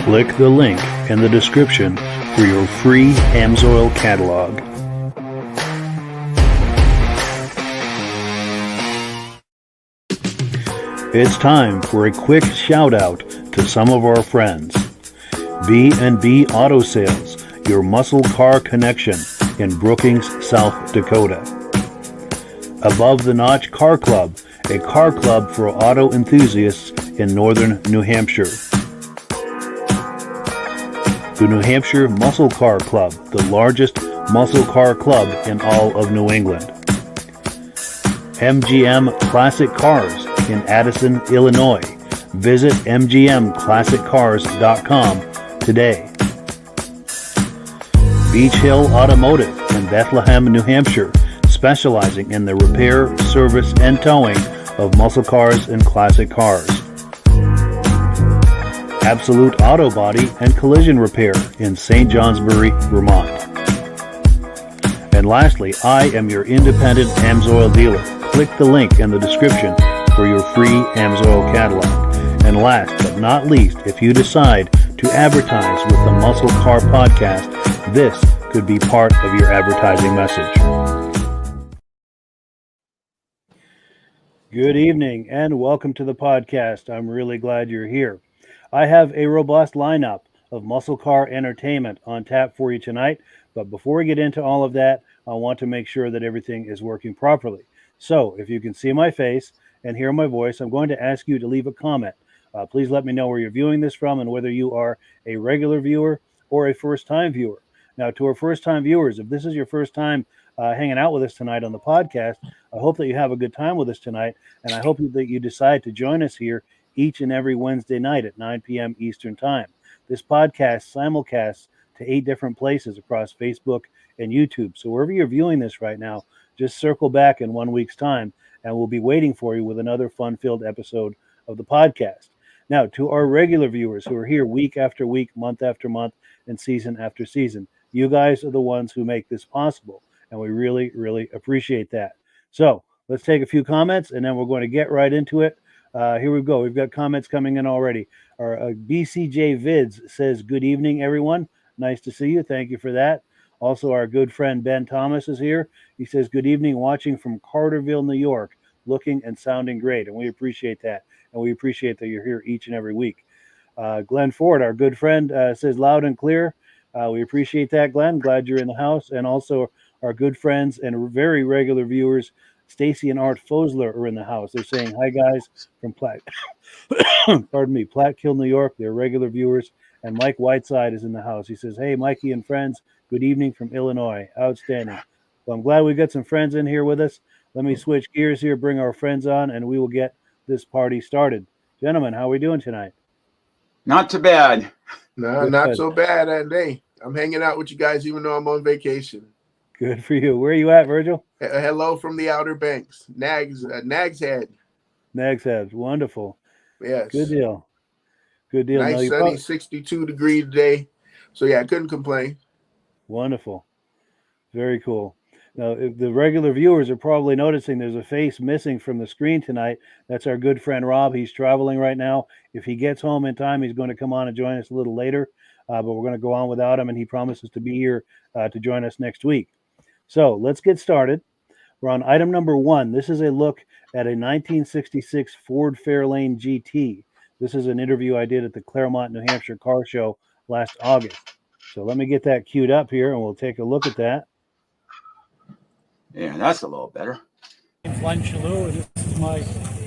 Click the link in the description for your free Amsoil catalog. It's time for a quick shout out to some of our friends. B&B Auto Sales, your muscle car connection in Brookings, South Dakota. Above the Notch Car Club, a car club for auto enthusiasts in northern New Hampshire. The New Hampshire Muscle Car Club, the largest muscle car club in all of New England. MGM Classic Cars in Addison, Illinois. Visit mgmclassiccars.com today. Beach Hill Automotive in Bethlehem, New Hampshire, specializing in the repair, service, and towing of muscle cars and classic cars. Absolute Auto Body and Collision Repair in St. Johnsbury, Vermont. And lastly, I am your independent Amsoil dealer. Click the link in the description for your free Amsoil catalog. And last but not least, if you decide to advertise with the Muscle Car Podcast, this could be part of your advertising message. Good evening and welcome to the podcast. I'm really glad you're here. I have a robust lineup of muscle car entertainment on tap for you tonight, but before we get into all of that, I want to make sure that everything is working properly. So if you can see my face and hear my voice, I'm going to ask you to leave a comment. Please let me know where you're viewing this from and whether you are a regular viewer or a first-time viewer. Now, to our first-time viewers, if this is your first time hanging out with us tonight on the podcast, I hope that you have a good time with us tonight, and I hope that you decide to join us here each and every Wednesday night at 9 p.m. Eastern Time. This podcast simulcasts to 8 different places across Facebook and YouTube. So wherever you're viewing this right now, just circle back in 1 week's time, and we'll be waiting for you with another fun-filled episode of the podcast. Now, to our regular viewers who are here week after week, month after month, and season after season, you guys are the ones who make this possible, and we really, really appreciate that. So let's take a few comments, and then we're going to get right into it. Here we go. We've got comments coming in already. Our BCJ Vids says, good evening, everyone. Nice to see you. Thank you for that. Also, our good friend Ben Thomas is here. He says, good evening, watching from Carterville, New York, looking and sounding great. And we appreciate that. And we appreciate that you're here each and every week. Glenn Ford, our good friend, says loud and clear. We appreciate that, Glenn. Glad you're in the house. And also our good friends and very regular viewers, Stacy and Art Fosler, are in the house. They're saying, hi, guys, from Plattkill, New York. They're regular viewers. And Mike Whiteside is in the house. He says, hey, Mikey and friends, good evening from Illinois. Outstanding. Well, I'm glad we got some friends in here with us. Let me switch gears here, bring our friends on, and we will get this party started. Gentlemen, how are we doing tonight? Not too bad. No, not so bad. And hey, I'm hanging out with you guys even though I'm on vacation. Good for you. Where are you at, Virgil? Hello from the Outer Banks. Nags Head. Nags Head. Wonderful. Yes. Good deal. Good deal. Nice sunny 62 degree day. So yeah, I couldn't complain. Wonderful. Very cool. Now, if the regular viewers are probably noticing there's a face missing from the screen tonight. That's our good friend Rob. He's traveling right now. If he gets home in time, he's going to come on and join us a little later. But we're going to go on without him, and he promises to be here to join us next week. So let's get started. We're on item number 1. This is a look at a 1966 Ford Fairlane GT. This is an interview I did at the Claremont, New Hampshire car show last August. So let me get that queued up here, and we'll take a look at that. Yeah, that's a little better. I'm Glenn Chalou, and this is my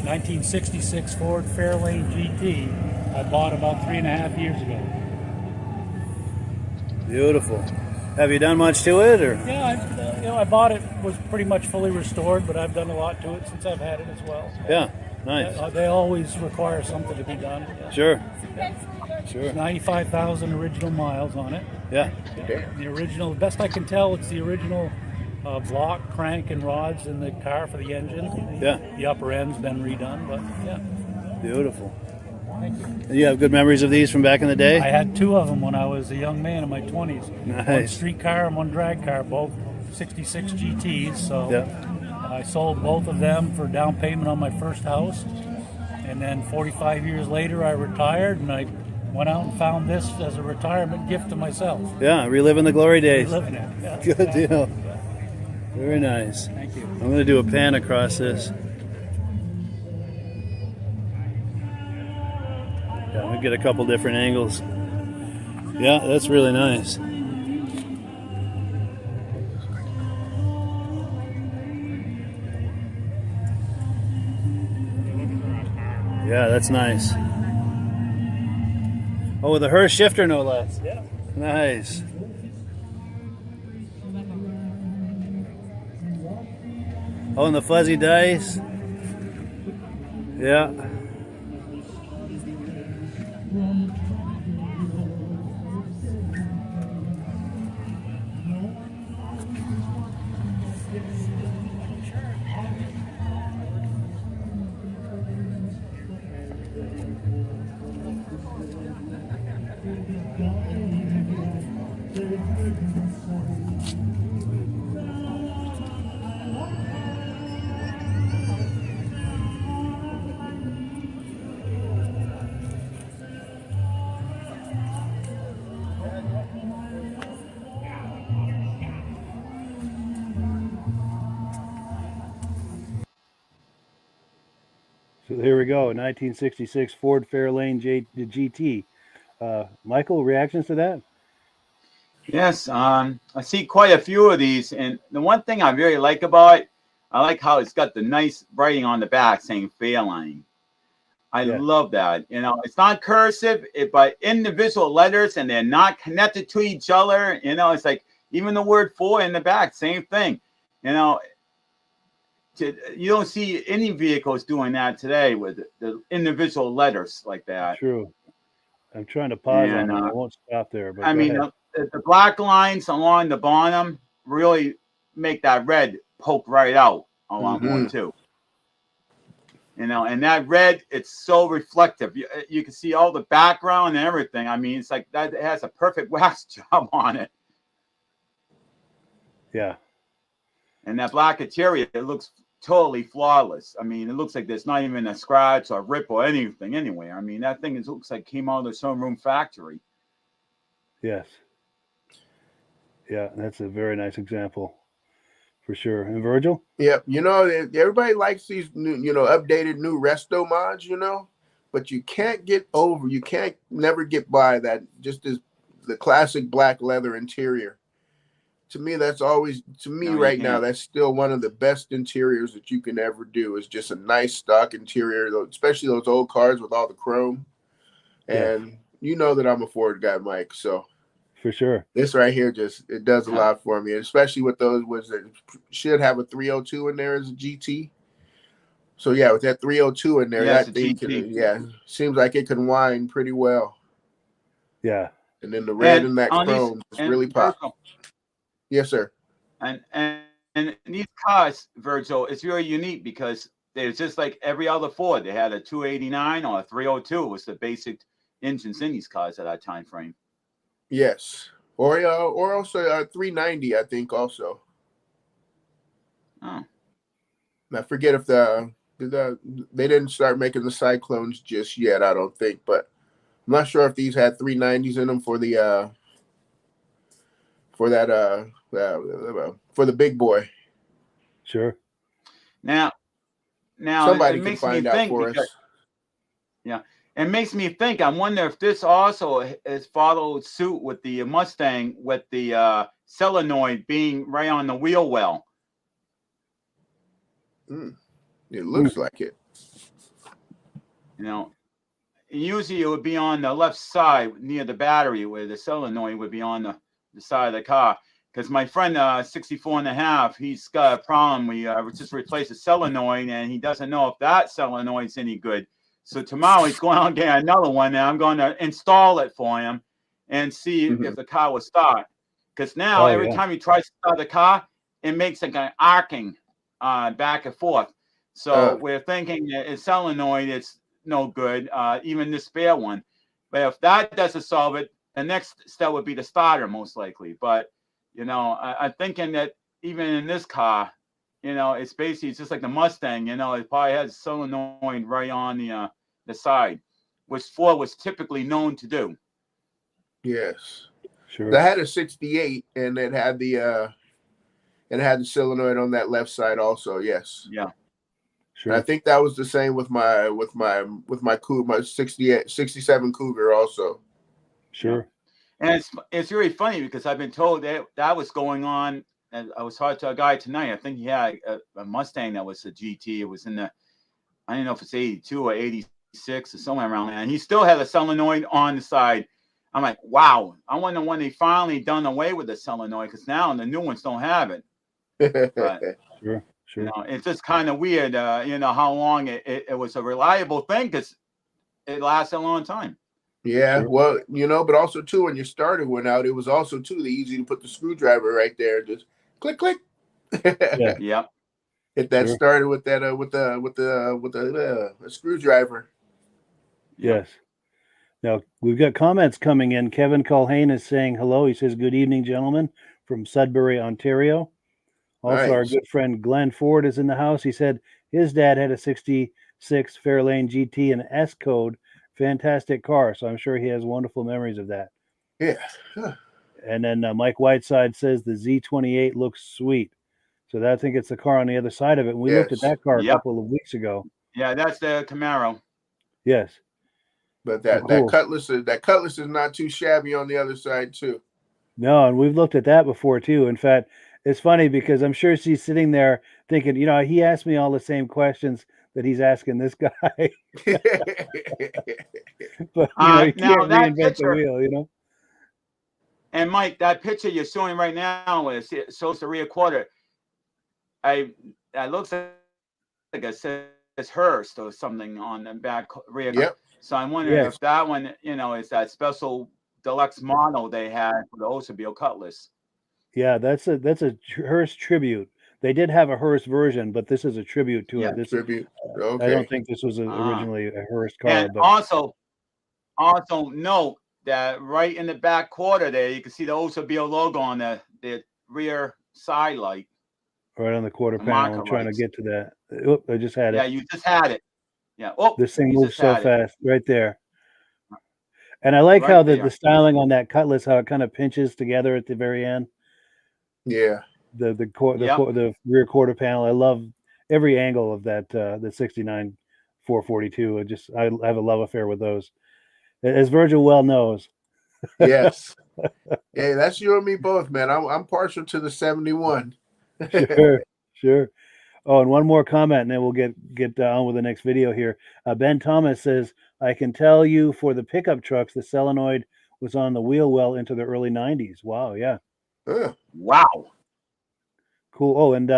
1966 Ford Fairlane GT I bought about 3.5 years ago. Beautiful. Have you done much to it, or? Yeah, I bought it, was pretty much fully restored, but I've done a lot to it since I've had it as well. Yeah, nice. They always require something to be done. Sure. There's 95,000 original miles on it. Yeah. The original, best I can tell, it's the original block, crank, and rods in the car for the engine. Yeah. The upper end's been redone, but yeah. Beautiful. Thank you. You have good memories of these from back in the day? I had 2 of them when I was a young man in my 20s. Nice. One street car and one drag car, both 66 GTs. So yeah. I sold both of them for down payment on my first house. And then 45 years later, I retired and I went out and found this as a retirement gift to myself. Yeah, reliving the glory days. Living it. Yeah. Good deal. Very nice. Thank you. I'm going to do a pan across this. Yeah, we get a couple different angles. Yeah, that's really nice. Yeah, that's nice. Oh, with a Hurst shifter, no less. Yeah. Nice. Oh, and the fuzzy dice. Yeah. So here we go, 1966 Ford Fairlane GT. Michael, reactions to that? Yes, I see quite a few of these, and the one thing I really like about it, I like how it's got the nice writing on the back saying Fairlane. I love that. You know, it's not cursive, but individual letters, and they're not connected to each other. You know, it's like even the word for in the back, same thing. You know, you don't see any vehicles doing that today with the individual letters like that. True. I'm trying to pause And, on it. I won't stop there. But I mean, the black lines along the bottom really make that red poke right out a lot more too. You know, and that red, it's so reflective. You can see all the background and everything. I mean, it's like that, it has a perfect wax job on it. Yeah. And that black interior, it looks totally flawless. I mean, it looks like there's not even a scratch or rip or anything anywhere. I mean, that thing looks like it came out of the showroom factory. Yes. Yeah, that's a very nice example for sure. And Virgil? Yeah, you know, everybody likes these new, you know, updated new resto mods, you know, but you can't never get by that just as the classic black leather interior. To me, that's always, right now, that's still one of the best interiors that you can ever do, is just a nice stock interior, especially those old cars with all the chrome. And you know that I'm a Ford guy, Mike, so. For sure. This right here it does a lot for me, especially with those should have a 302 in there as a GT. So yeah, with that 302 in there, that thing can, seems like it can whine pretty well. Yeah. And then the red and that chrome just really pop. Yes, sir. And these cars, Virgil, it's really unique because they're just like every other Ford. They had a 289 or a 302 was the basic engines in these cars at that time frame. Yes, or also 390, I think also. Oh. I forget if they didn't start making the Cyclones just yet. I don't think, but I'm not sure if these had 390s in them for the for the big boy. Sure. Now somebody can find out for us. Yeah. It makes me think, I wonder if this also has followed suit with the Mustang with the solenoid being right on the wheel well. It looks like it. You know, usually it would be on the left side near the battery where the solenoid would be on the side of the car. Because my friend, 64 and a half, he's got a problem. We just replaced the solenoid and he doesn't know if that solenoid's any good. So tomorrow he's going out and getting another one, and I'm going to install it for him and see if the car will start. Because now every time he tries to start the car, it makes like an arcing back and forth. So we're thinking that it's solenoid, it's no good, even the spare one. But if that doesn't solve it, the next step would be the starter, most likely. But, you know, I'm thinking that even in this car, you know, it's basically just like the Mustang, you know, it probably has solenoid right on the side. Ford was typically known to do. Yes. Sure. I had a 68 and it had the solenoid on that left side also. Yes. Yeah. Sure. And I think that was the same with my Cougar, my 67 Cougar also. Sure. And it's really funny because I've been told that was going on. And I was talking to a guy tonight. I think he had a Mustang that was a GT. It was in the, I don't know if it's 82 or 86 or somewhere around there. And he still had a solenoid on the side. I'm like, wow. I wonder when they finally done away with the solenoid, because now the new ones don't have it. But, Sure. you know, it's just kind of weird, you know, how long it was a reliable thing, because it lasted a long time. Yeah, Sure. well, you know, but also too, when your starter went out, it was also too easy to put the screwdriver right there, just click, click. Yeah. Yep. Hit that Sure. starter with that with the screwdriver. Yes. Now, we've got comments coming in. Kevin Culhane is saying hello. He says, good evening, gentlemen, from Sudbury, Ontario. Also, our Nice. good friend Glenn Ford is in the house. He said his dad had a 66 Fairlane GT and S code. Fantastic car. So I'm sure he has wonderful memories of that. Yeah. Huh. And then Mike Whiteside says the Z28 looks sweet. So I think it's the car on the other side of it. And we looked at Yes. that car a Yep. couple of weeks ago. Yeah, that's the Camaro. Yes. But that Cool. Cutlass is not too shabby on the other side too. No, and we've looked at that before too. In fact, it's funny because I'm sure she's sitting there thinking, you know, he asked me all the same questions that he's asking this guy. But you know, you Now can't that reinvent the picture, wheel, you know. and Mike, that picture you're showing right now it shows the rear quarter. That looks like it says Hearst or something on the back rear. Yep. So I'm wondering Yes. if that one, you know, is that special deluxe model they had for the Oldsmobile Cutlass. Yeah, that's a Hearst tribute. They did have a Hearst version, but this is a tribute to Yeah, it. This Tribute. I Okay. don't think this was originally a Hearst car, And but also note that right in the back quarter there, you can see the Oldsmobile logo on the rear side light. right on the quarter The panel. I'm marker trying to lights. get to that. Oop, I just had Yeah, it. you just had it. Yeah. Oh, This thing you moves just so had it. fast. Right there. And I like Right how there. the styling on that Cutlass, how it kind of pinches together at the very end. Yeah. The rear quarter panel. I love every angle of that the 69 442. I have a love affair with those, as Virgil well knows. Yes. Hey, that's you and me both, man. I'm partial to the 71. Sure. Oh, and one more comment, and then we'll get on with the next video here. Ben Thomas says, I can tell you for the pickup trucks, the solenoid was on the wheel well into the early 90s. Wow, yeah. Wow. Cool. Oh, and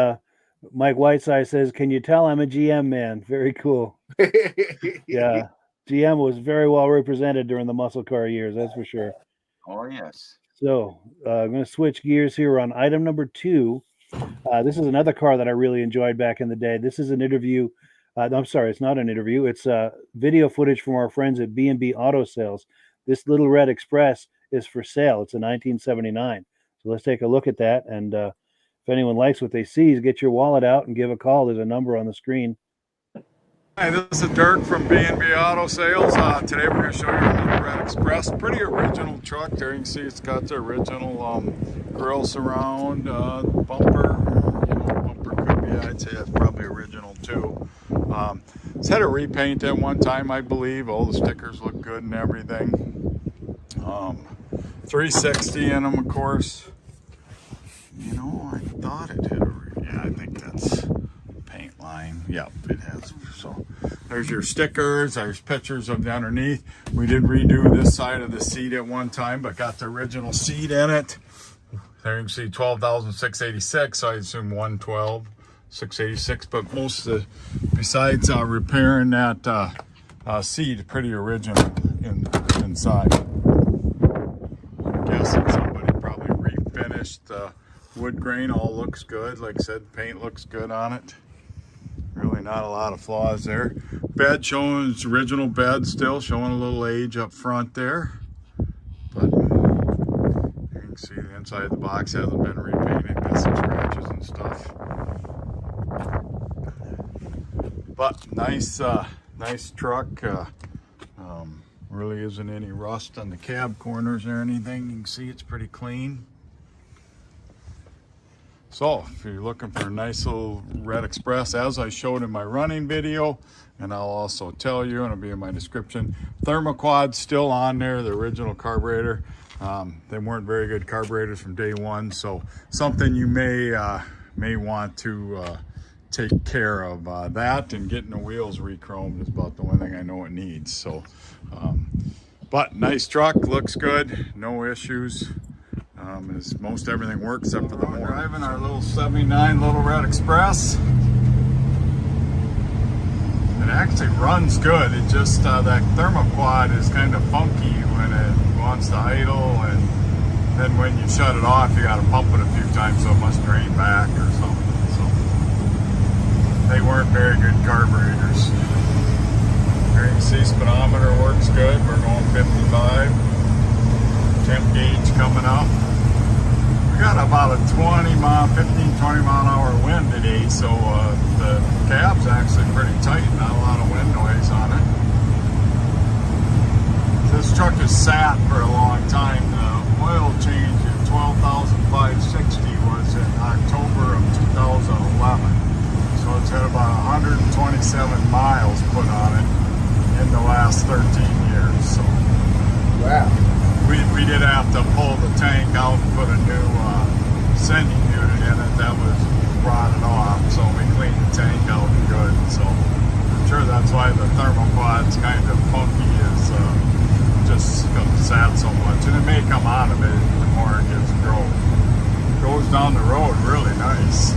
Mike Whiteside says, can you tell I'm a GM man? Very cool. Yeah. GM was very well represented during the muscle car years, that's for sure. Oh, yes. So I'm going to switch gears here on item number 2. This is another car that I really enjoyed back in the day. This is an interview. I'm sorry, it's not an interview. It's video footage from our friends at B&B Auto Sales. This little red Express is for sale. It's a 1979. So let's take a look at that. And if anyone likes what they see, get your wallet out and give a call. There's a number on the screen. Hi, this is Dirk from B&B Auto Sales. Today we're going to show you another Red Express. Pretty original truck. There you can see it's got the original grill surround, bumper. Bumper could be, I'd say that's probably original too. It's had a repaint at one time, I believe. All the stickers look good and everything. 360 in them, of course. You know, I thought it had I think that's paint line. Yep, it has. So there's your stickers. There's pictures of the underneath. We did redo this side of the seat at one time, but got the original seat in it. There you can see 12,686. So I assume 112,686. But most of the, besides repairing that seat, pretty original inside. I'm guessing somebody probably refinished the wood grain. All looks good. Like I said, paint looks good on it. Really not a lot of flaws there. Bed showing its original bed still, showing a little age up front there. But you can see the inside of the box hasn't been repainted, got some scratches and stuff. But nice truck. Really isn't any rust on the cab corners or anything. You can see it's pretty clean. So if you're looking for a nice little red express, as I showed in my running video, and I'll also tell you, and it'll be in my description, thermoquad's still on there, the original carburetor. They weren't very good carburetors from day one, so something you may want to take care of. That and getting the wheels re-chromed is about the only thing I know it needs. So, but nice truck, looks good, no issues. As most everything works except for the motor. Driving our little 79 Little Red Express. It actually runs good. It just, that thermoquad is kind of funky when it wants to idle, and then when you shut it off, you got to pump it a few times so it must drain back or something. So they weren't very good carburetors. Here you can see speedometer works good. We're going 55. Temp gauge coming up. We got about a 15, 20 mile an hour wind today, so the cab's actually pretty tight, not a lot of wind noise on it. This truck has sat for a long time. The oil change at 12,560 was in October of 2011. So it's had about 127 miles put on it in the last 13 years. So Wow. we did have to pull the tank out and put a new sending unit in it that was rotted off. So we cleaned the tank out good. So I'm sure that's why the thermoquad's kind of funky, is just sat so much. And it may come out of it the more it gets growth. Goes down the road really nice.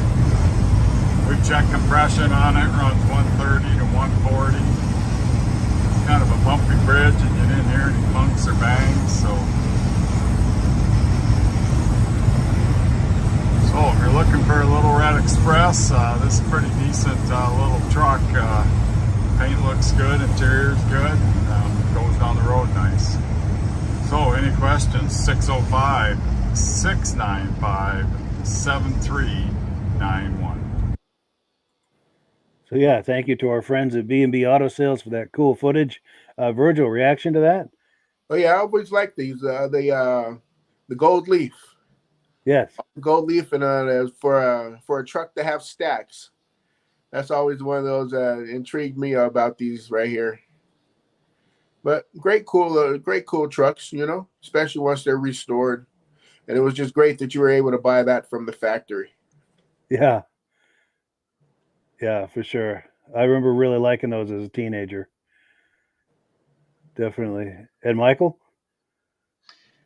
We've checked compression on it, runs 130 to 140. Kind of a bumpy bridge, and you didn't hear any bunks or bangs. So if you're looking for a Little Red Express, this is a pretty decent little truck. Paint looks good, interior's good, goes down the road nice. So any questions? 605-695-7391. So yeah, thank you to our friends at B&B Auto Sales for that cool footage. Virgil, reaction to that? Oh yeah, I always like these. The gold leaf. Yes. Gold leaf, and for a truck to have stacks. That's always one of those intrigued me about these right here. But great cool trucks, you know, especially once they're restored. And it was just great that you were able to buy that from the factory. Yeah. Yeah, for sure. I remember really liking those as a teenager. Definitely. And Michael?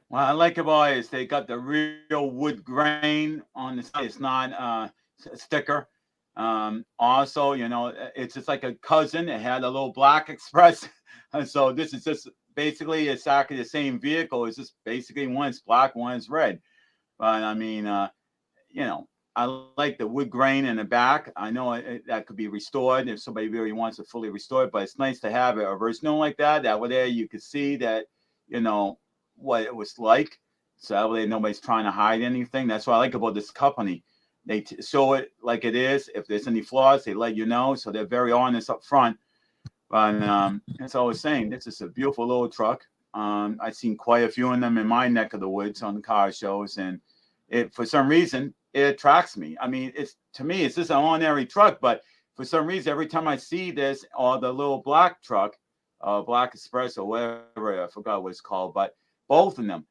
What I like about it is they got the real wood grain on the side. It's not a sticker. Also, you know, it's just like a cousin. It had a little black express. So this is just basically exactly the same vehicle. It's just basically one's black, one's red. But I mean, you know, I like the wood grain in the back. I know that could be restored if somebody really wants it fully restored, but it's nice to have it original like that. That way there you could see that, you know, what it was like. So that way nobody's trying to hide anything. That's what I like about this company. They show it like it is. If there's any flaws, they let you know. So they're very honest up front. But as I was saying, this is a beautiful little truck. I've seen quite a few of them in my neck of the woods on the car shows, and it for some reason it attracts me. I mean, to me it's just an ordinary truck, but for some reason every time I see this or the little black truck, Black Express or whatever, I forgot what it's called, but both of them,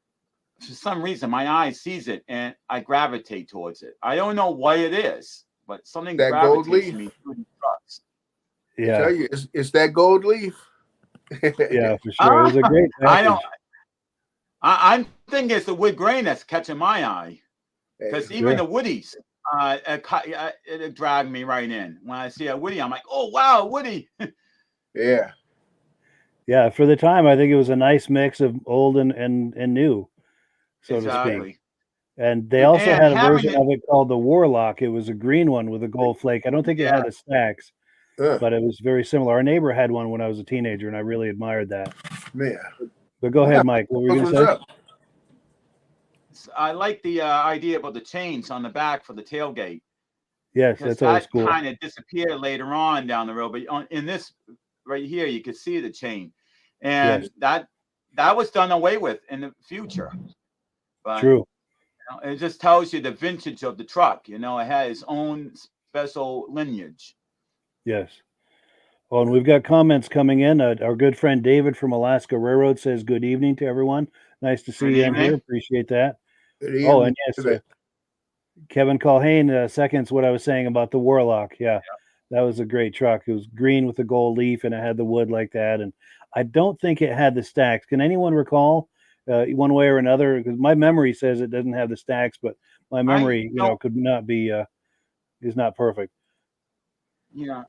for some reason my eye sees it and I gravitate towards it. I don't know why it is, but something That gold gravitates leaf. me to these trucks. Yeah. I tell you, it's that gold leaf. Yeah, for sure. It was a great package. I'm thinking it's the wood grain that's catching my eye, because even the woodies, it dragged me right in. When I see a woody, I'm like, oh wow, woody. Yeah. Yeah, for the time, I think it was a nice mix of old and new, so to speak. And they also had a version of it called the Warlock. It was a green one with a gold flake. I don't think it had the stacks, but it was very similar. Our neighbor had one when I was a teenager, and I really admired that. Yeah. But go ahead, Mike. What were you going to say? I like the idea about the chains on the back for the tailgate. Yes, that's always cool. Kind of disappeared later on down the road, but in this right here, you could see the chain. and Yes. that was done away with in the future. But True. it just tells you the vintage of the truck. It had its own special lineage. Yes. Oh, and we've got comments coming in. Our good friend David from Alaska Railroad says good evening to everyone. Nice to see Good you in here. evening. Appreciate that. Good Oh, evening, and yes, David. Kevin Culhane seconds what I was saying about the Warlock. Yeah, that was a great truck. It was green with the gold leaf, and it had the wood like that. And I don't think it had the stacks. Can anyone recall one way or another? Because my memory says it doesn't have the stacks, but my memory, could not be is not perfect. Yeah,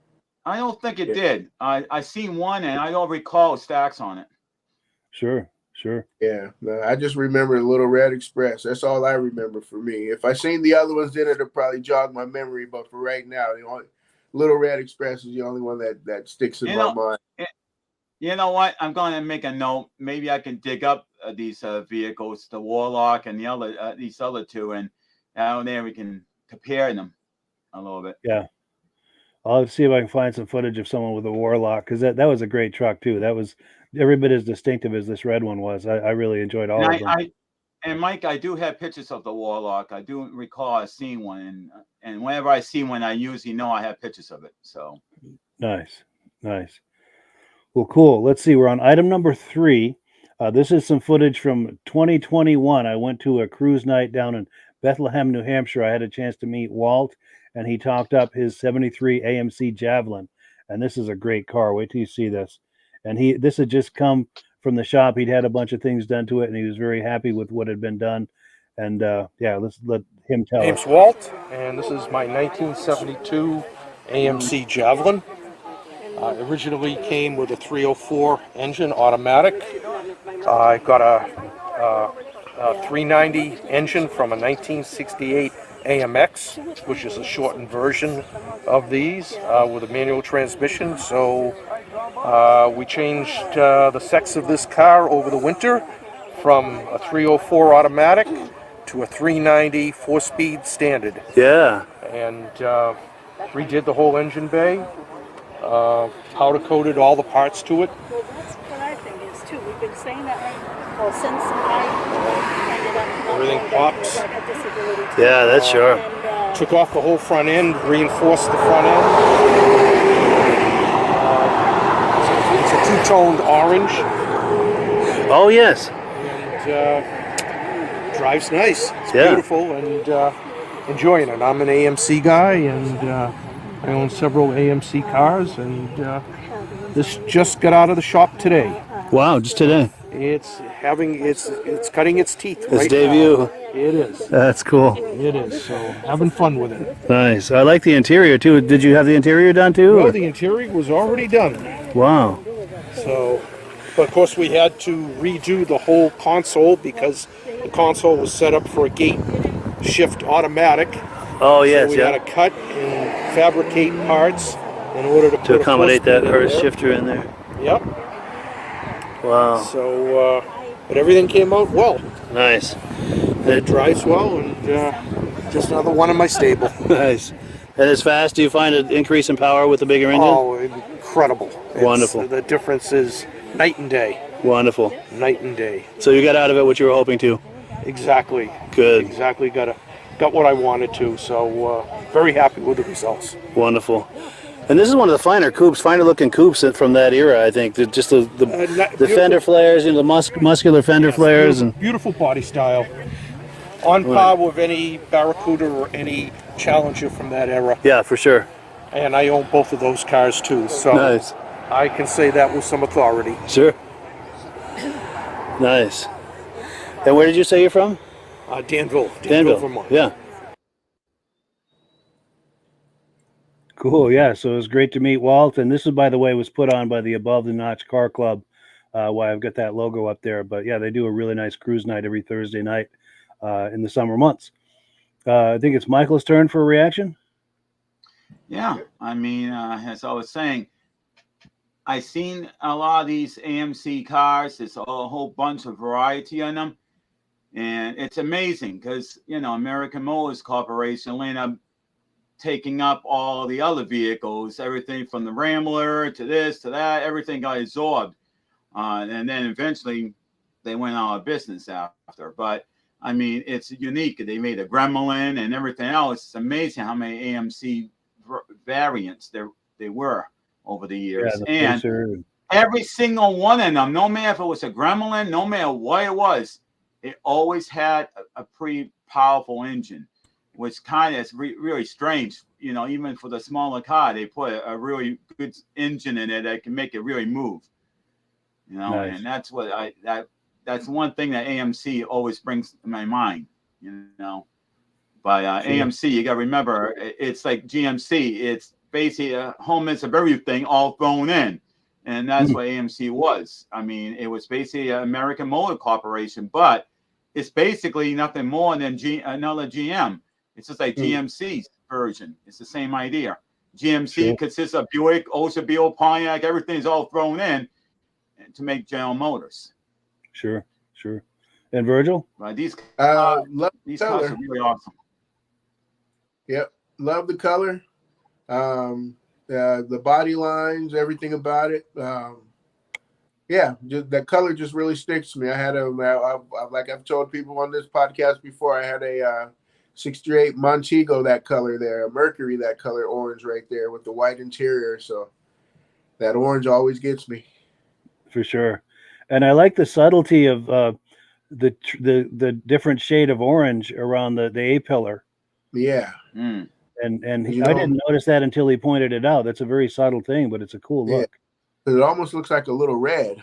I don't think it did. I seen one, and I don't recall stacks on it. Sure. Yeah, no, I just remember the Little Red Express. That's all I remember for me. If I seen the other ones, then it'll probably jog my memory. But for right now, Little Red Express is the only one that sticks in my mind. You know what? I'm going to make a note. Maybe I can dig up these vehicles, the Warlock and the other these other two, and down there we can compare them a little bit. Yeah. I'll see if I can find some footage of someone with a Warlock, because that was a great truck too. That was every bit as distinctive as this red one was. I really enjoyed all of them. And Mike, I do have pictures of the Warlock. I do recall seeing one, and whenever I see one, I usually know I have pictures of it. So nice. Well, cool. Let's see. We're on item number 3. This is some footage from 2021. I went to a cruise night down in Bethlehem, New Hampshire. I had a chance to meet Walt, and he talked up his 73 AMC Javelin. And this is a great car. Wait till you see this. And this had just come from the shop. He'd had a bunch of things done to it, and he was very happy with what had been done. And let's let him tell us. Name's Walt, and this is my 1972 AMC Javelin. Originally came with a 304 engine, automatic. I got a 390 engine from a 1968 AMX, which is a shortened version of these with a manual transmission. So we changed the sex of this car over the winter from a 304 automatic to a 390 4-speed standard. Yeah. And redid the whole engine bay, powder coated all the parts to it. That's what I think is too. We've been saying that since I ended up Everything pops. I got disability too. Yeah, that's sure. And, Took off the whole front end, reinforced the front end. It's a two-toned orange. Oh, yes. And drives nice. It's beautiful, and enjoying it. I'm an AMC guy, and I own several AMC cars, and this just got out of the shop today. Wow, just today. It's cutting its teeth. Its right debut. now. It is. That's cool. It is. So having fun with it. Nice. I like the interior too. Did you have the interior done too? Well, the interior was already done. Wow. So, but of course we had to redo the whole console because the console was set up for a gate shift automatic. Oh yes, so we had to cut and fabricate parts in order to accommodate that earth shifter in there. Yep. Wow. So, but everything came out well. Nice. It drives well, and just another one in my stable. Nice. And as fast, do you find an increase in power with the bigger engine? Oh, incredible. Wonderful. The difference is night and day. Wonderful. Night and day. So you got out of it what you were hoping to? Exactly. Good. Exactly. Got what I wanted to. So very happy with the results. Wonderful. And this is one of the finer looking coupes from that era, I think. Just the fender flares, the muscular fender flares. Beautiful body style. On par with any Barracuda or any Challenger from that era. Yeah, for sure. And I own both of those cars too. So nice. I can say that with some authority. Sure. Nice. And where did you say you're from? Danville, Vermont. Yeah. Cool, yeah. So it was great to meet Walt, and this is, by the way, was put on by the Above the Notch Car Club. Why I've got that logo up there, but yeah, they do a really nice cruise night every Thursday night in the summer months. I think it's Michael's turn for a reaction. Yeah, I mean, as I was saying, I seen a lot of these AMC cars. There's a whole bunch of variety on them, and it's amazing because American Motors Corporation ended up taking up all the other vehicles, everything from the Rambler to this to that, everything got absorbed. and then eventually they went out of business after. But I mean, it's unique. They made a Gremlin and everything else. It's amazing how many AMC variants they were over the years. And every single one of them, no matter if it was a Gremlin, no matter what it was, it always had a pretty powerful engine, which kind of is really strange. You know, even for the smaller car, they put a really good engine in it that can make it really move. You know, and that's what that's one thing that AMC always brings to my mind. You know, but AMC, you got to remember, it's like GMC. It's basically a home is of everything all thrown in. And that's what AMC was. I mean, it was basically an American Motor Corporation, but it's basically nothing more than another GM. It's just like GMC's version. It's the same idea. GMC consists of Buick, Oldsmobile, Pontiac, everything's all thrown in to make General Motors. Sure. And Virgil? These love these the cars color. are really awesome. Yep, love the color. The body lines, everything about it. Yeah, just that color just really sticks to me. I had like I've told people on this podcast before, I had a 68 Montego, that color there, a Mercury, that color orange right there with the white interior. So that orange always gets me. For sure. And I like the subtlety of the different shade of orange around the A-pillar. Yeah. And I didn't notice that until he pointed it out. That's a very subtle thing, but it's a cool look. It almost looks like a little red.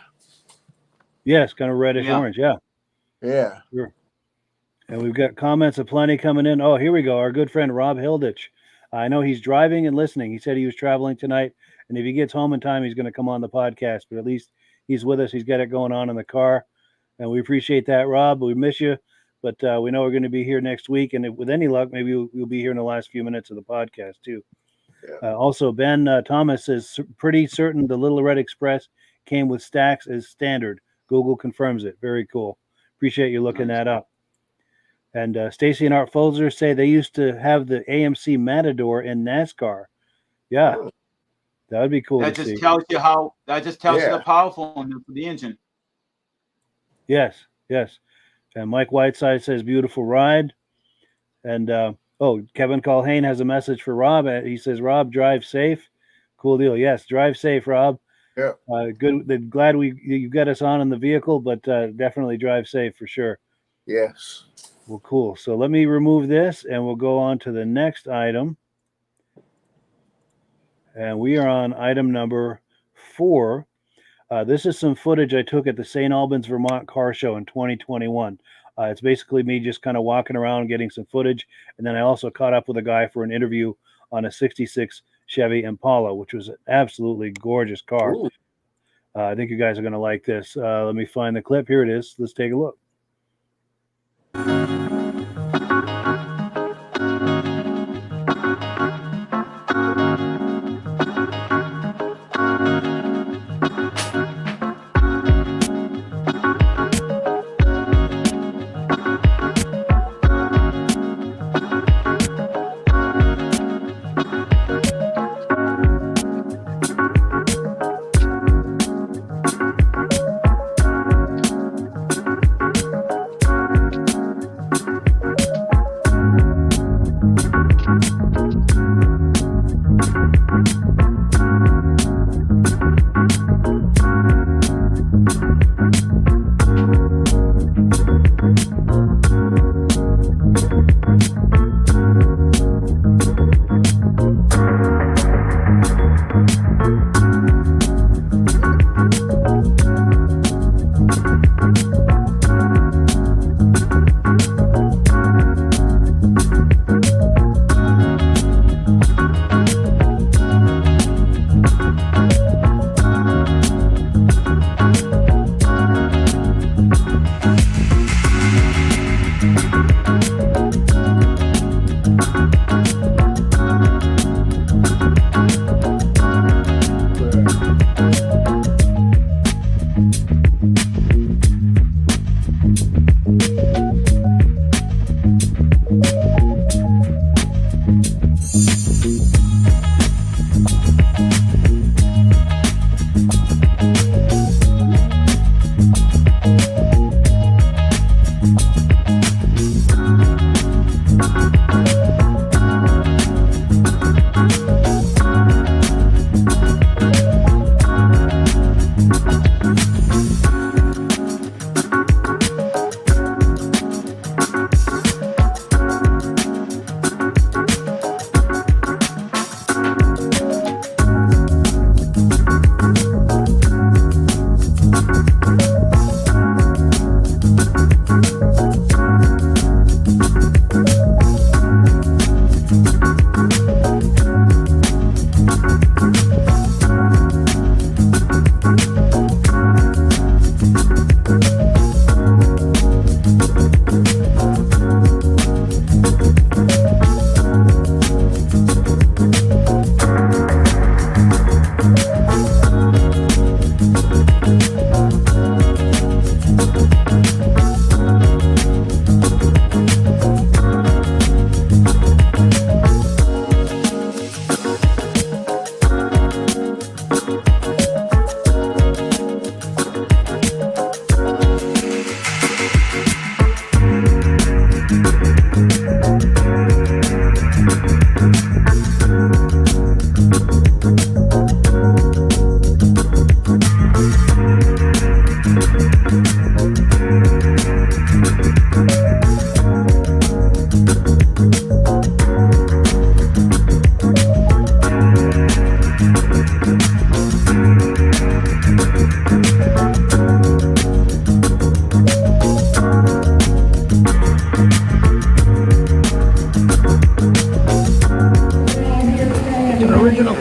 Yes, kind of reddish orange. Yeah. Sure. And we've got comments aplenty coming in. Oh, here we go. Our good friend Rob Hilditch. I know he's driving and listening. He said he was traveling tonight, and if he gets home in time, he's going to come on the podcast. But at least he's with us. He's got it going on in the car, and we appreciate that, Rob. We miss you. But we know we're going to be here next week, and with any luck, maybe we'll be here in the last few minutes of the podcast too. Also, Ben Thomas is pretty certain the Little Red Express came with stacks as standard. Google confirms it. Very cool. Appreciate you looking that up. And Stacy and Art Folzer say they used to have the AMC Matador in NASCAR. Yeah, that would be cool. That just tells you how. That just tells you the powerfulness of the engine. Yes. And Mike Whiteside says, beautiful ride. And, Kevin Colhane has a message for Rob. He says, Rob, drive safe. Cool deal. Yes, drive safe, Rob. Yeah. Good. Glad you got us on in the vehicle, but definitely drive safe for sure. Yes. Well, cool. So let me remove this, and we'll go on to the next item. And we are on item number 4. This is some footage I took at the St. Albans, Vermont car show in 2021. It's basically me just kind of walking around getting some footage. And then I also caught up with a guy for an interview on a 66 Chevy Impala, which was an absolutely gorgeous car. I think you guys are going to like this. Let me find the clip. Here it is. Let's take a look.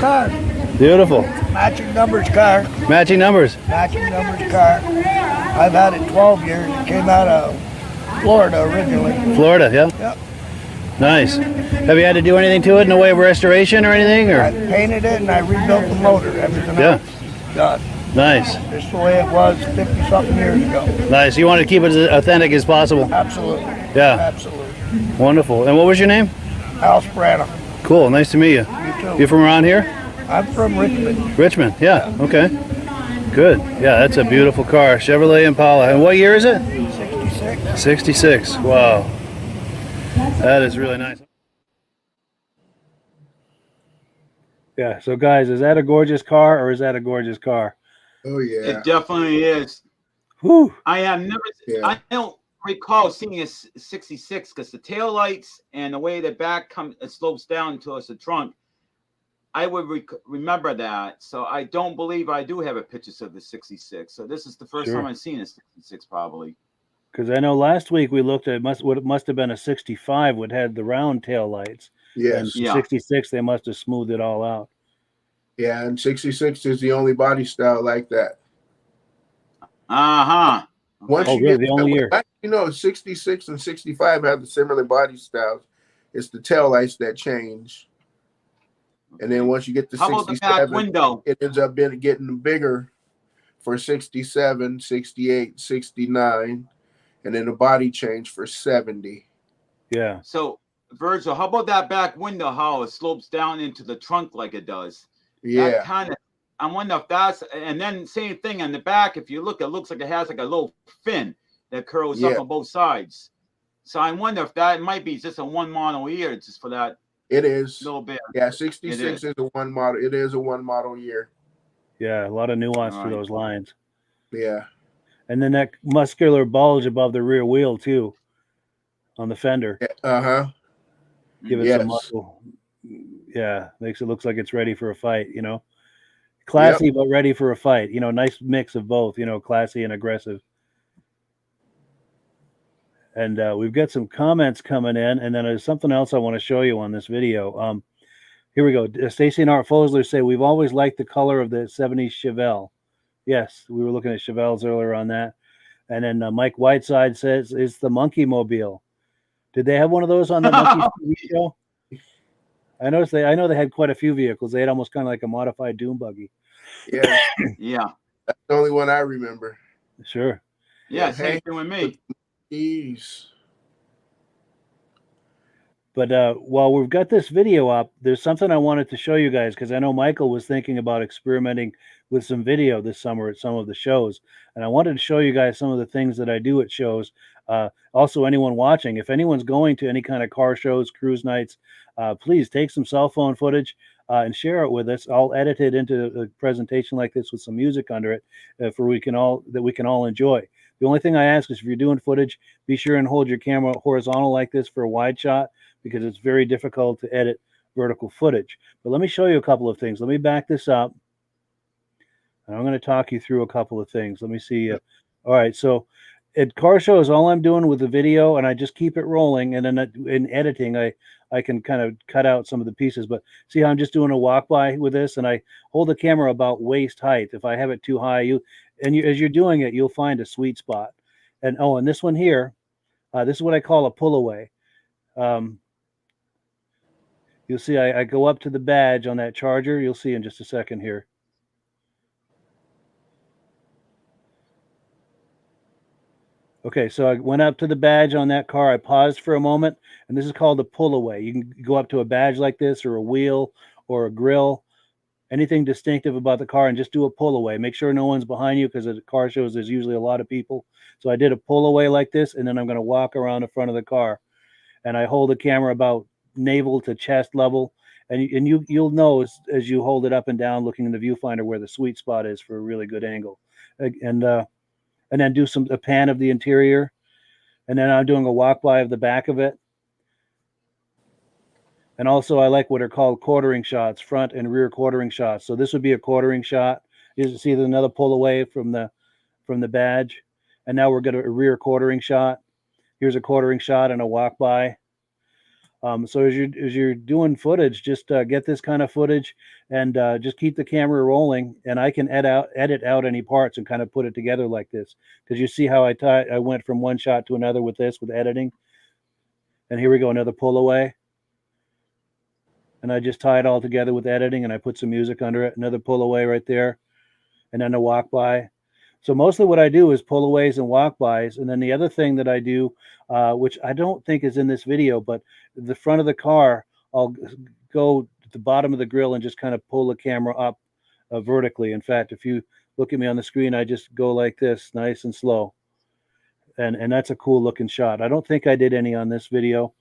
Car. Beautiful. Matching numbers car. Matching numbers. Matching numbers car. I've had it 12 years. It came out of Florida originally. Florida, yeah? Yep. Nice. Have you had to do anything to it in the way of restoration or anything? Or? I painted it and I rebuilt the motor. Everything Yeah. else is done. Nice. Just the way it was 50-something years ago. Nice. You want to keep it as authentic as possible? Absolutely. Yeah. Absolutely. Wonderful. And what was your name? Al Sprana. Cool. Nice to meet you. You too. You from around here? I'm from Richmond. Richmond. Yeah. Okay. Good. Yeah, that's a beautiful car. Chevrolet Impala. And what year is it? 66. 66. Wow. That is really nice. Yeah. So guys, is that a gorgeous car or is that a gorgeous car? Oh yeah. It definitely is. Whew. I have never. Yeah. I don't recall seeing a 66 because the tail lights and the way the back slopes down towards the trunk. I would remember that. So I don't believe I do have a pictures of the 66. So this is the first Sure. time I've seen a 66 probably. Because I know last week we looked at what it must have been a 65, which had the round tail lights. Yes. And Yeah. 66, they must have smoothed it all out. Yeah, and 66 is the only body style like that. Uh-huh. Once Oh, you really? get The only year? 66 and 65 have the similar body styles. It's the tail lights that change. And then once you get to How about the back 67, window? it ends up getting bigger for 67, 68, 69, and then the body change for 70. Yeah. So Virgil, how about that back window? How it slopes down into the trunk like it does? Yeah. That kind of. I wonder if that's, and then same thing on the back. If you look, it looks like it has like a little fin that curls up Yeah. on both sides. So I wonder if that might be just a one model year, just for that It is. little bit. Yeah, 66 is a one model. It is a one model year. Yeah. A lot of nuance All to right. those lines. Yeah. And then that muscular bulge above the rear wheel, too, on the fender. Uh-huh. Give it Yes. some muscle. Yeah. Makes it looks like it's ready for a fight, you know? Classy, but ready for a fight. You know, nice mix of both, you know, classy and aggressive. And we've got some comments coming in, and then there's something else I want to show you on this video. Here we go. Stacy and Art Fosler say, we've always liked the color of the 70s Chevelle. Yes, we were looking at Chevelles earlier on that. And then Mike Whiteside says, it's the Monkey Mobile. Did they have one of those on the Monkey TV show? I know they had quite a few vehicles. They had almost kind of like a modified dune buggy. Yeah. Yeah. That's the only one I remember. Sure. Yeah. Yeah, Same hey. thing with me. Jeez. But while we've got this video up, there's something I wanted to show you guys, because I know Michael was thinking about experimenting with some video this summer at some of the shows. And I wanted to show you guys some of the things that I do at shows. Also, anyone watching, if anyone's going to any kind of car shows, cruise nights, please take some cell phone footage and share it with us. I'll edit it into a presentation like this with some music under it we can all enjoy. The only thing I ask is, if you're doing footage, be sure and hold your camera horizontal like this for a wide shot, because it's very difficult to edit vertical footage. But let me show you a couple of things. Let me back this up. And I'm going to talk you through a couple of things. Let me see. All right. So at car shows, all I'm doing with the video, and I just keep it rolling. And then in editing, I I can kind of cut out some of the pieces. But see how I'm just doing a walk by with this, and I hold the camera about waist height. If I have it too high, as you're doing it, you'll find a sweet spot. And and this one here, this is what I call a pull away. You'll see I go up to the badge on that charger. You'll see in just a second here. Okay, so I went up to the badge on that car. I paused for a moment, and this is called a pull away. You can go up to a badge like this, or a wheel, or a grill, anything distinctive about the car, and just do a pull away. Make sure no one's behind you, because at car shows there's usually a lot of people. So I did a pull away like this, and then I'm going to walk around the front of the car, and I hold the camera about navel to chest level, and you'll know as you hold it up and down, looking in the viewfinder, where the sweet spot is for a really good angle, and then do a pan of the interior, and then I'm doing a walk by of the back of it. And also I like what are called quartering shots, front and rear quartering shots. So this would be a quartering shot. You see there's another pull away from the badge, and now we're going to a rear quartering shot. Here's a quartering shot and a walk by. So as you're doing footage, just get this kind of footage, and just keep the camera rolling, and I can edit out any parts and kind of put it together like this, because you see how I went from one shot to another with editing. And here we go, another pull away, and I just tie it all together with editing, and I put some music under it, another pull away right there, and then a walk by. So mostly what I do is pull aways and walk bys. And then the other thing that I do, which I don't think is in this video, but the front of the car, I'll go to the bottom of the grill and just kind of pull the camera up vertically. In fact, if you look at me on the screen, I just go like this, nice and slow. And that's a cool looking shot. I don't think I did any on this video.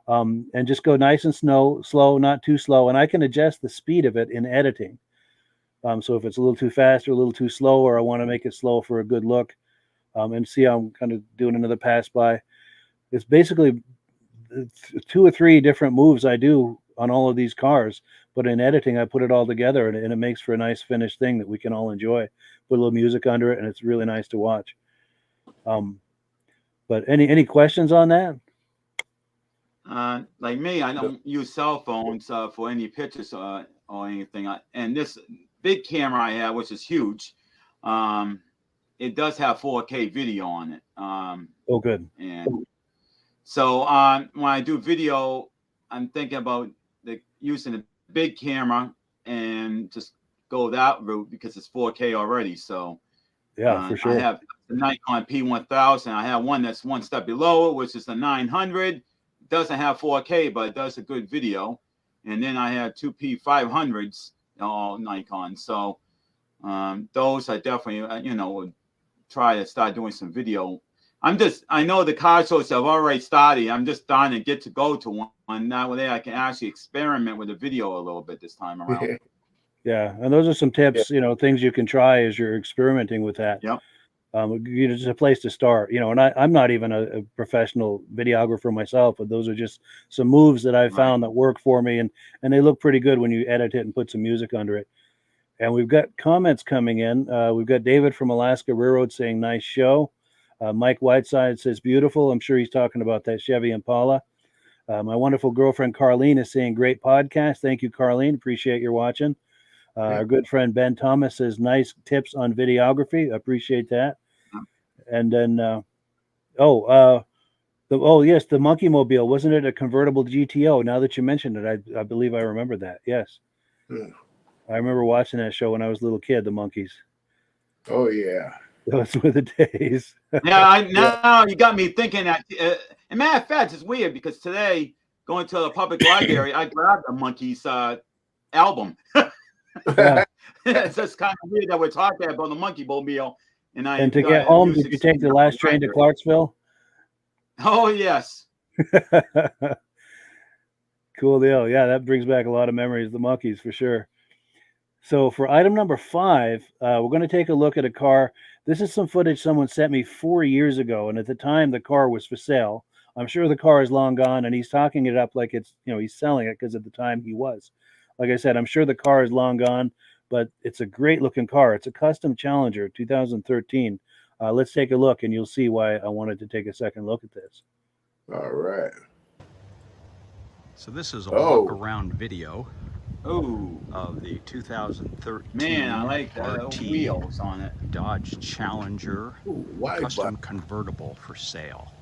And just go nice and slow, not too slow. And I can adjust the speed of it in editing. So if it's a little too fast or a little too slow, or I want to make it slow for a good look, and see how I'm kind of doing another pass by. It's basically 2 or 3 different moves I do on all of these cars, but in editing, I put it all together, and it makes for a nice finished thing that we can all enjoy. Put a little music under it, and it's really nice to watch. But any questions on that? Like me, I don't use cell phones for any pictures or anything. And this big camera I have, which is huge, it does have 4K video on it. Oh, good. And so when I do video, I'm thinking about using a big camera and just go that route, because it's 4K already. So yeah, for sure. I have the Nikon P1000. I have one that's one step below it, which is the 900. It doesn't have 4K, but it does a good video. And then I have 2 P500s, all Nikon. So those I definitely, would try to start doing some video. I know the car shows have already started. I'm just starting to get to go to one. That way I can actually experiment with the video a little bit this time around. Yeah, and those are some tips, things you can try as you're experimenting with that. Yep. It's a place to start, and I'm not even a professional videographer myself, but those are just some moves that I found that work for me, and they look pretty good when you edit it and put some music under it. And we've got comments coming in. We've got David from Alaska Railroad saying, nice show. Mike Whiteside says, beautiful. I'm sure he's talking about that Chevy Impala. My wonderful girlfriend Carlene is saying, great podcast. Thank you, Carlene. Appreciate your watching. Our good friend Ben Thomas says, nice tips on videography. Appreciate that. And then, yes, the Monkey Mobile. Wasn't it a convertible GTO? Now that you mentioned it, I believe I remember that. Yes. I remember watching that show when I was a little kid, the Monkeys. Oh, yeah. Those were the days. Now you got me thinking that. And matter of fact, it's weird because today, going to the public library, I grabbed the Monkeys album. Yeah. It's just kind of weird that we're talking about the Monkey Mobile. And to get home, did you take the last train to Clarksville? Oh, yes. Cool deal. Yeah, that brings back a lot of memories of the Monkeys for sure. So for item number 5, we're going to take a look at a car. This is some footage someone sent me 4 years ago, and at the time the car was for sale. I'm sure the car is long gone, and he's talking it up like it's, he's selling it, because at the time he was. Like I said, I'm sure the car is long gone, but it's a great looking car. It's a custom Challenger 2013. Let's take a look, and you'll see why I wanted to take a second look at this. All right. So this is a Oh. walk around video Ooh, of the 2013 man, I like the RT wheels on it. Dodge Challenger Ooh, wide custom body. convertible for sale.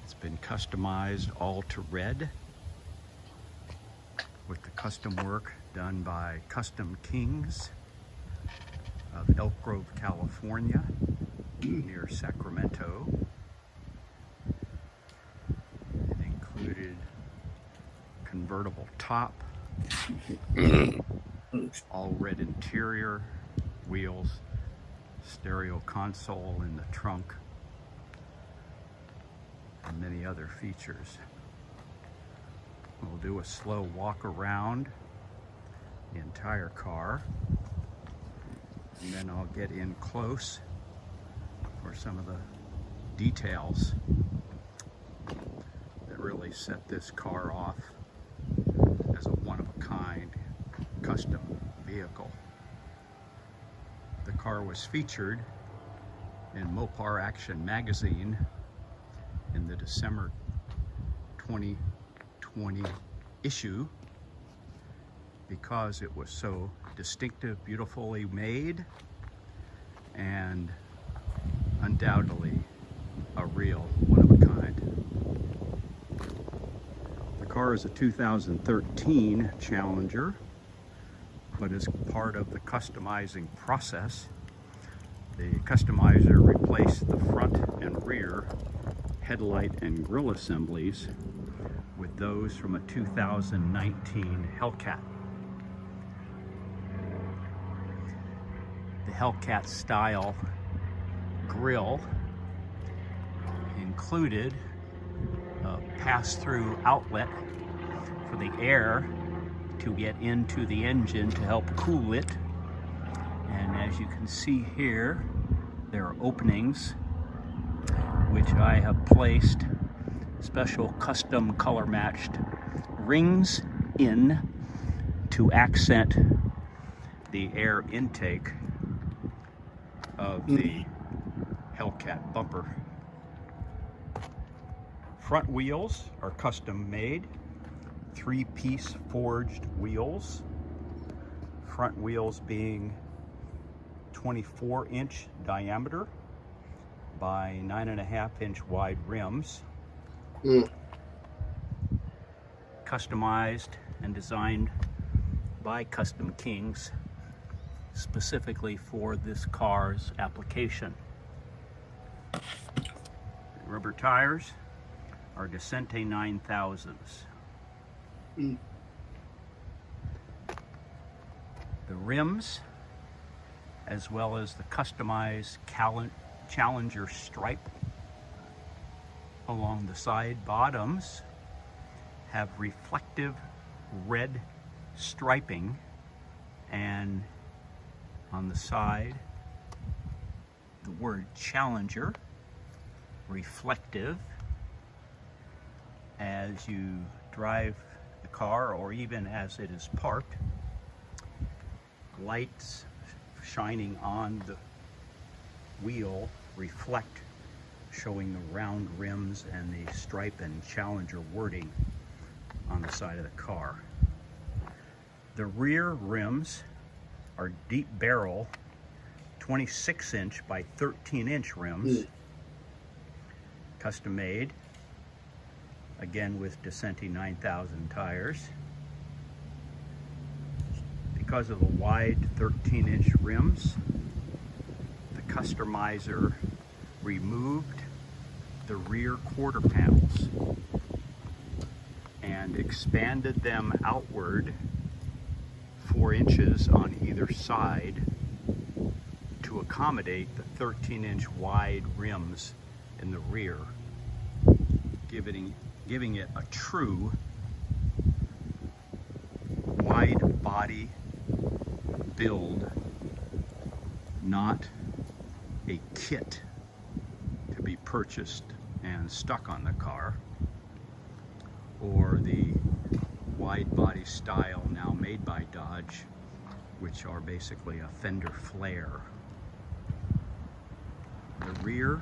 It's been customized all to red with the custom work done by Custom Kings of Elk Grove, California, near Sacramento. It included convertible top, all red interior, wheels, stereo console in the trunk, and many other features. We'll do a slow walk around the entire car, and then I'll get in close for some of the details that really set this car off as a one-of-a-kind custom vehicle. The car was featured in Mopar Action magazine in the December 2020 issue because it was so distinctive, beautifully made, and undoubtedly a real one-of-a-kind. The car is a 2013 Challenger, but as part of the customizing process, the customizer replaced the front and rear headlight and grille assemblies with those from a 2019 Hellcat. The Hellcat style grille included a pass-through outlet for the air to get into the engine to help cool it. And as you can see here, there are openings which I have placed special custom color matched rings in to accent the air intake of the Hellcat bumper. Front wheels are custom made, 3-piece forged wheels. Front wheels being 24-inch diameter by 9.5-inch wide rims. Customized and designed by Custom Kings specifically for this car's application. Rubber tires are Descente 9000s. The rims, as well as the customized Challenger stripe along the side bottoms, have reflective red striping, and on the side the word Challenger, reflective. As you drive the car or even as it is parked, lights shining on the wheel reflect, showing the round rims and the stripe and Challenger wording on the side of the car. The rear rims are deep barrel 26-inch by 13-inch rims, custom made, again with Descente 9000 tires. Because of the wide 13-inch rims, the customizer removed the rear quarter panels and expanded them outward 4 inches on either side to accommodate the 13-inch wide rims in the rear, giving it a true wide body build, not a kit to be purchased and stuck on the car, or the wide body style now made by Dodge, which are basically a fender flare. The rear,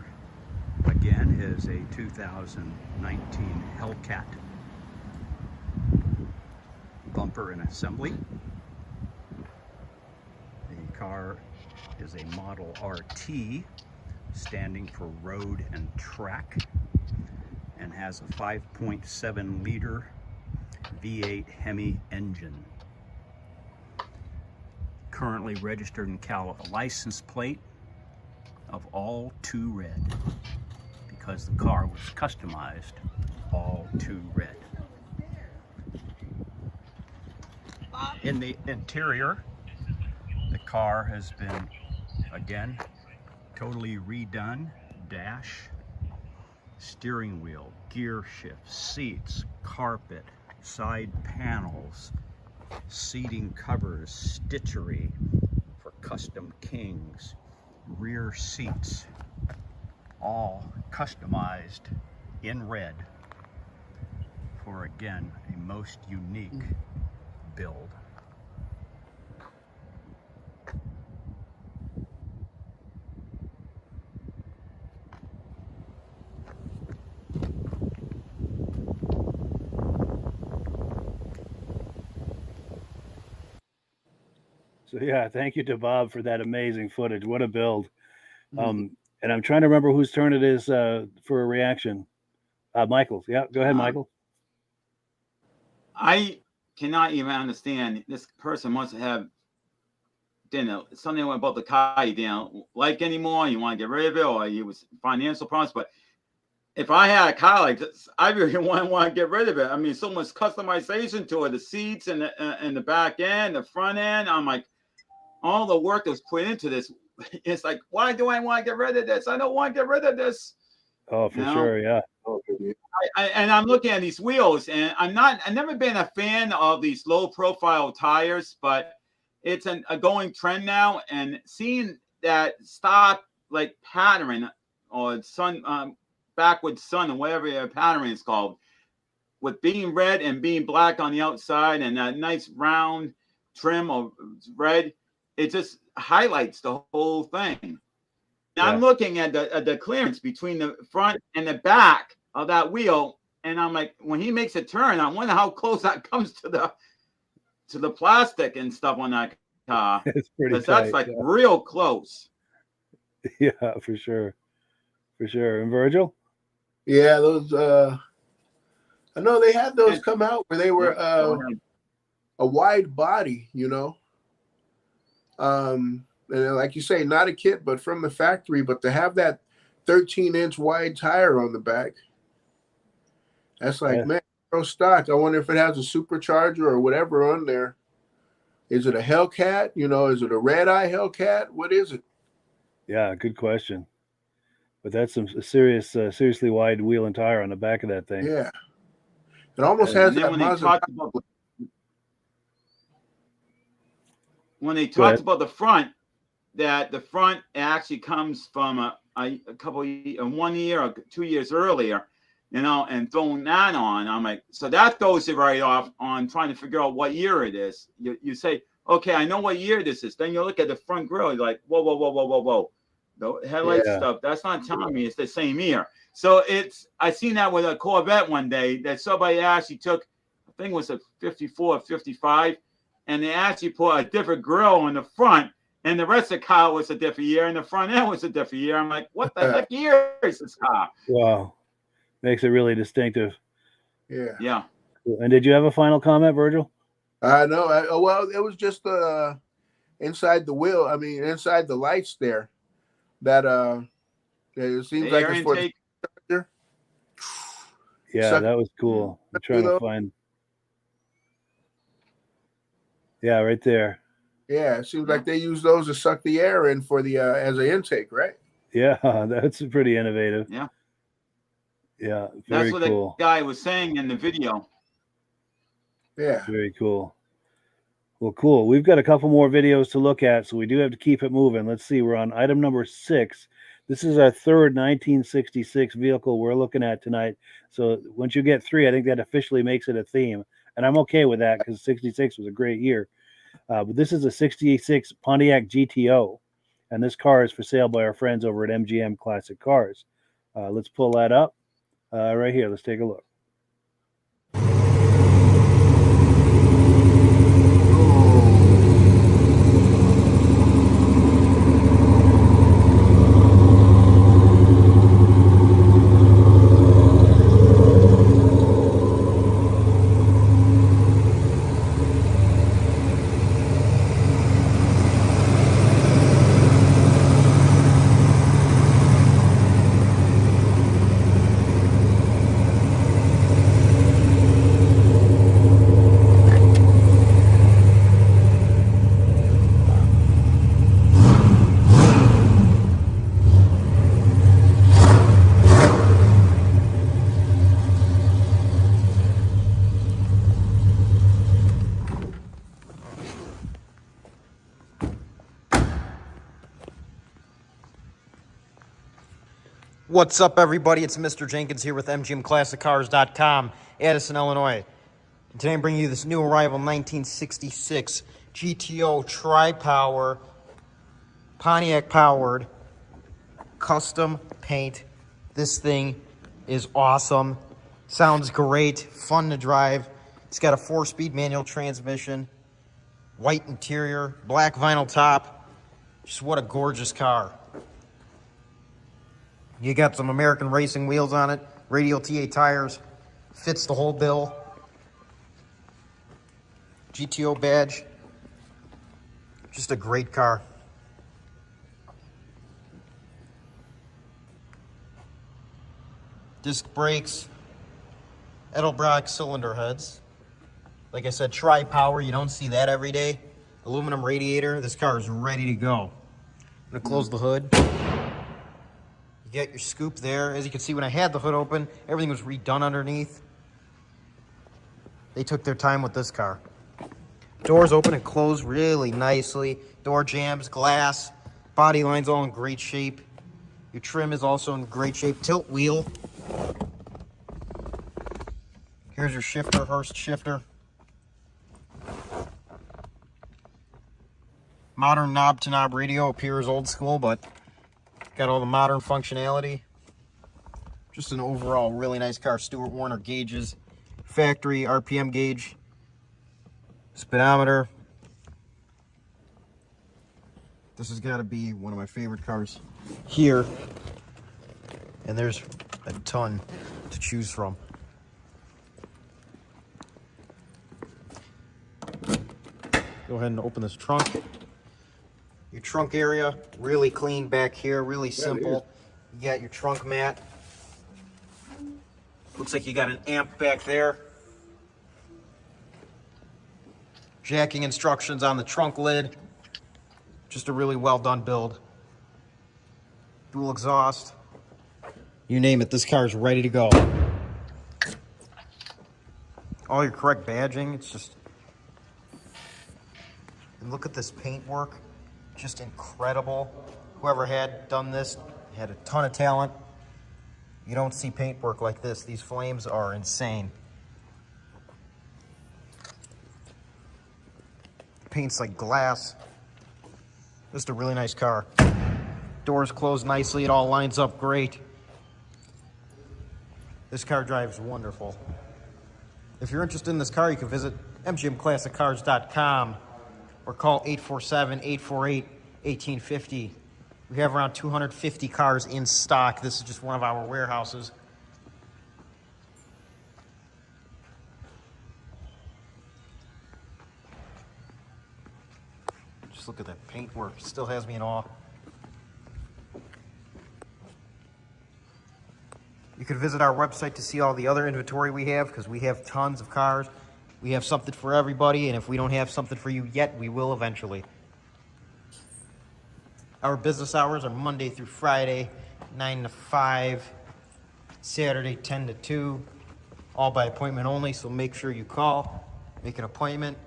like again is a 2019 Hellcat bumper and assembly. The car is a Model RT, standing for road and track, and has a 5.7 liter V8 Hemi engine. Currently registered in California, license plate of all to red, because the car was customized all to red. In the interior, the car has been, again, totally redone. Dash, steering wheel, gear shift, seats, carpet, side panels, seating covers, stitchery for custom kings, rear seats, all customized in red for, again, a most unique build. So yeah, thank you to Bob for that amazing footage. What a build. And I'm trying to remember whose turn it is for a reaction. Michael's. Yeah, go ahead, Michael. I cannot even understand. This person must have something about the car you didn't like anymore. You want to get rid of it, or you was financial problems. But if I had a car like this, I really want to get rid of it. I mean, so much customization to it, the seats and the back end, the front end. I'm like, all the work that was put into this. It's like, why do I want to get rid of this? I don't want to get rid of this. Oh, for sure, yeah. And I'm looking at these wheels, and I've never been a fan of these low profile tires, but it's a going trend now. And seeing that stock like patterning or sun backward sun or whatever the patterning is called, with being red and being black on the outside and that nice round trim of red, it just highlights the whole thing. Yeah. I'm looking at the clearance between the front and the back of that wheel, and I'm like, when he makes a turn, I wonder how close that comes to the plastic and stuff on that car. It's pretty tight, that's like real close. Yeah, for sure. And Virgil? Yeah, those I know they had those come out where they were a wide body, you know. And like you say, not a kit, but from the factory, but to have that 13-inch wide tire on the back, that's like, man, pro stock. I wonder if it has a supercharger or whatever on there. Is it a Hellcat? You know, is it a red-eye Hellcat? What is it? Yeah, good question. But that's some seriously wide wheel and tire on the back of that thing. Yeah. It almost has that when they talked about the front, that the front actually comes from a couple 1 year or 2 years earlier, you know, and throwing that on. I'm like, so that throws it right off on trying to figure out what year it is. You say, okay, I know what year this is. Then you look at the front grille, you're like, whoa. The headlight stuff, that's not telling me it's the same year. So I seen that with a Corvette one day that somebody actually took, I think it was a 54 or 55, and they actually put a different grille on the front, and the rest of the car was a different year, and the front end was a different year. I'm like, what the heck year is this car? Wow. Makes it really distinctive. Yeah. And did you have a final comment, Virgil? No. Well, it was just inside the wheel. I mean, inside the lights there. That it seems like it's for the charger. Yeah, that was cool. I'm trying to find. Yeah, right there. Yeah, it seems like they use those to suck the air in for the as an intake, right? Yeah, that's pretty innovative. Yeah, very that's what cool. The guy was saying in the video. Yeah, very cool. Well, cool. We've got a couple more videos to look at, so we do have to keep it moving. Let's see. We're on item number 6. This is our third 1966 vehicle we're looking at tonight. So once you get 3, I think that officially makes it a theme. And I'm okay with that because 66 was a great year. But this is a 66 Pontiac GTO. And this car is for sale by our friends over at MGM Classic Cars. Let's pull that up right here. Let's take a look. What's up, everybody? It's Mr. Jenkins here with MGMClassicCars.com, Addison, Illinois. And today I'm bringing you this new arrival 1966 GTO Tri-Power, Pontiac-powered, custom paint. This thing is awesome. Sounds great, fun to drive. It's got a 4-speed manual transmission, white interior, black vinyl top. Just what a gorgeous car. You got some American racing wheels on it, radial TA tires, fits the whole bill. GTO badge, just a great car. Disc brakes, Edelbrock cylinder heads. Like I said, tri-power, you don't see that every day. Aluminum radiator, this car is ready to go. I'm gonna close the hood. You get your scoop there. As you can see, when I had the hood open, everything was redone underneath. They took their time with this car. Doors open and close really nicely. Door jambs, glass, body line's all in great shape. Your trim is also in great shape. Tilt wheel. Here's your shifter, Hurst shifter. Modern knob-to-knob radio appears old school, but got all the modern functionality. Just an overall really nice car. Stewart Warner gauges, factory RPM gauge, speedometer. This has got to be one of my favorite cars here. And there's a ton to choose from. Go ahead and open this trunk. Your trunk area, really clean back here, really simple. You got your trunk mat. Looks like you got an amp back there. Jacking instructions on the trunk lid. Just a really well done build. Dual exhaust. You name it, this car is ready to go. All your correct badging, it's just... And look at this paintwork. Just incredible. Whoever had done this had a ton of talent. You don't see paintwork like this. These flames are insane. Paint's like glass. Just a really nice car. Doors close nicely. It all lines up great. This car drives wonderful. If you're interested in this car, you can visit mgmclassiccars.com. or call 847-848-1850. We have around 250 cars in stock. This is just one of our warehouses. Just look at that paintwork. It still has me in awe. You can visit our website to see all the other inventory we have, because we have tons of cars. We have something for everybody, and if we don't have something for you yet, we will eventually. Our business hours are Monday through Friday, 9 to 5, Saturday, 10 to 2, all by appointment only, so make sure you call, make an appointment.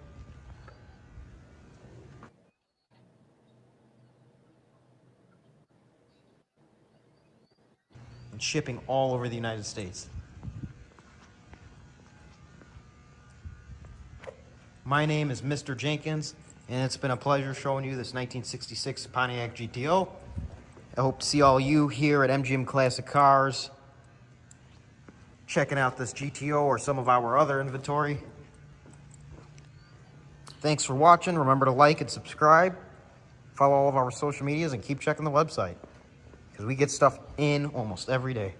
And shipping all over the United States. My name is Mr. Jenkins, and it's been a pleasure showing you this 1966 Pontiac GTO. I hope to see all you here at MGM Classic Cars, checking out this GTO or some of our other inventory. Thanks for watching. Remember to like and subscribe. Follow all of our social medias and keep checking the website because we get stuff in almost every day.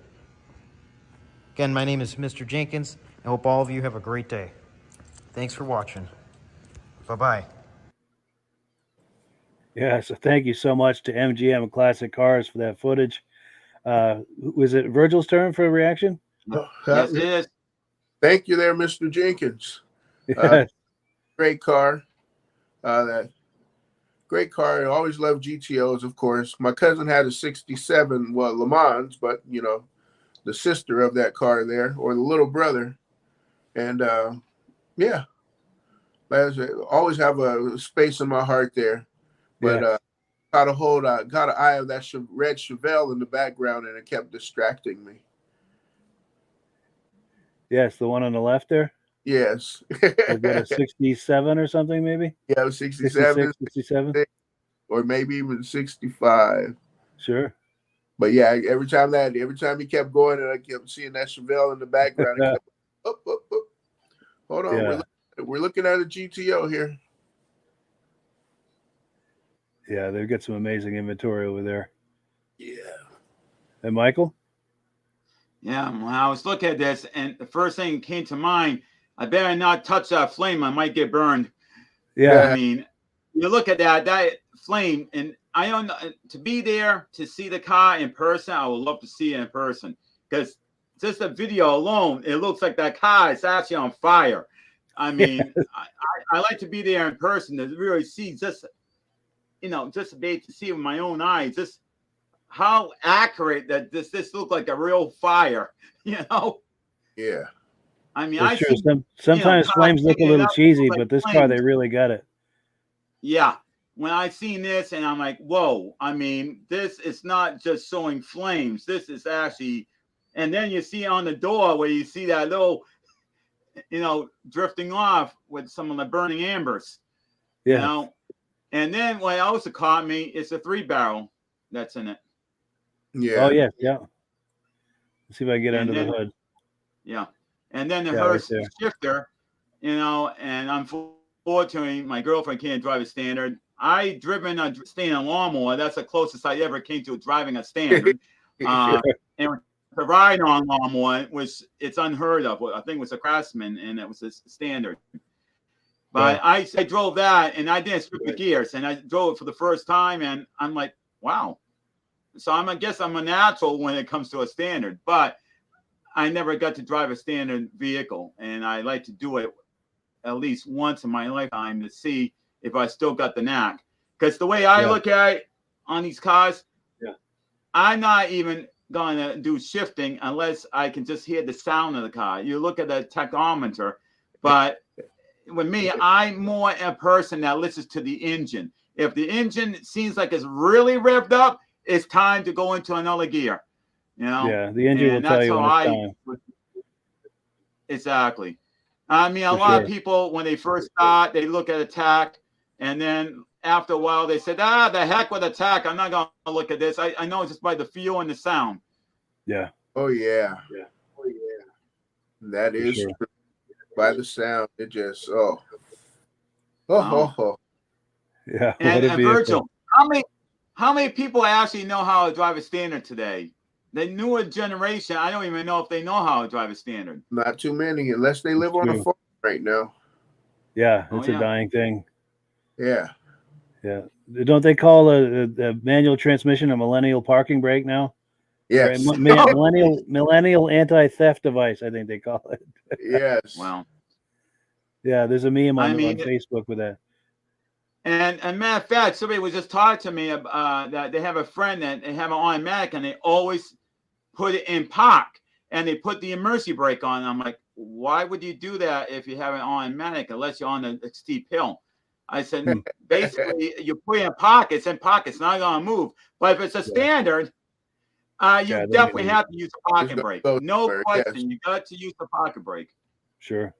Again, my name is Mr. Jenkins. I hope all of you have a great day. Thanks for watching. Bye-bye. Yeah, so thank you so much to MGM Classic Cars for that footage. Was it Virgil's turn for a reaction? Yes, it is. Thank you there, Mr. Jenkins. Great car. That great car. I always loved GTOs, of course. My cousin had a 67, well, Le Mans, but, you know, the sister of that car there, or the little brother. And, yeah, I always have a space in my heart there. But got an eye of that red Chevelle in the background, and it kept distracting me. Yes, the one on the left there? Yes. Was that a 67 or something, maybe? Yeah, 67. 67? Or maybe even 65. Sure. But yeah, every time he kept going, and I kept seeing that Chevelle in the background, it kept, up. Hold on, Yeah. we're looking at a GTO here. Yeah, they've got some amazing inventory over there. Yeah. And Michael? Yeah, when I was looking at this, and the first thing that came to mind, I better not touch that flame. I might get burned. Yeah. I mean, you look at that flame, and I don't know, to be there to see the car in person. I would love to see it in person because just the video alone, it looks like that car is actually on fire. I mean, I like to be there in person to really see just, you know, just to be able to see with my own eyes, just how accurate that this looked like a real fire, you know? Yeah. I mean, That's true. Sometimes flames look a little cheesy, but this car, they really got it. Yeah. When I seen this, and I'm like, whoa, I mean, this is not just showing flames. This is actually, and then you see on the door where you see that little, you know, drifting off with some of the burning embers. Yeah. You know? And then what also caught me is a 3-barrel that's in it. Yeah. Oh, yeah. Yeah. Let's see if I can get under the hood. Yeah. And then the right hearse there. shifter, you know, and unfortunately, my girlfriend can't drive a standard. I driven a standard lawnmower. That's the closest I ever came to driving a standard. And the ride-on lawnmower was, it's unheard of. I think it was a Craftsman, and it was a standard. But I drove that, and I didn't strip the gears, and I drove it for the first time, and I'm like, wow. So I guess I'm a natural when it comes to a standard, but I never got to drive a standard vehicle, and I like to do it at least once in my lifetime to see if I still got the knack. Because the way I look at it on these cars, I'm not even going to do shifting unless I can just hear the sound of the car. You look at the tachometer, but with me, I'm more a person that listens to the engine. If the engine seems like it's really revved up, it's time to go into another gear. You know? Yeah, the engine will tell you when it's time. Exactly. I mean, a lot of people, when they first start, they look at attack, and then after a while, they said, the heck with attack. I'm not going to look at this. I know just by the feel and the sound. Yeah. Oh, yeah. Yeah. Oh, yeah. That is true. By the sound, it just, Yeah. And Virgil, how many people actually know how to drive a standard today? The newer generation, I don't even know if they know how to drive a standard. Not too many, unless they live on a farm right now. Yeah, it's a dying thing. Yeah. Yeah. Don't they call a manual transmission a millennial parking brake now? Yes. Right? Millennial anti-theft device, I think they call it. Yes. Wow. Yeah, there's a meme on Facebook with that. And matter of fact, somebody was just talking to me that they have a friend that they have an automatic, and they always put it in park, and they put the emergency brake on. I'm like, why would you do that if you have an automatic unless you're on a steep hill? I said, basically, you put it in park, it's in park, it's not going to move. But if it's a standard, you definitely have to use a parking brake. No question, you got to use the parking brake. Sure.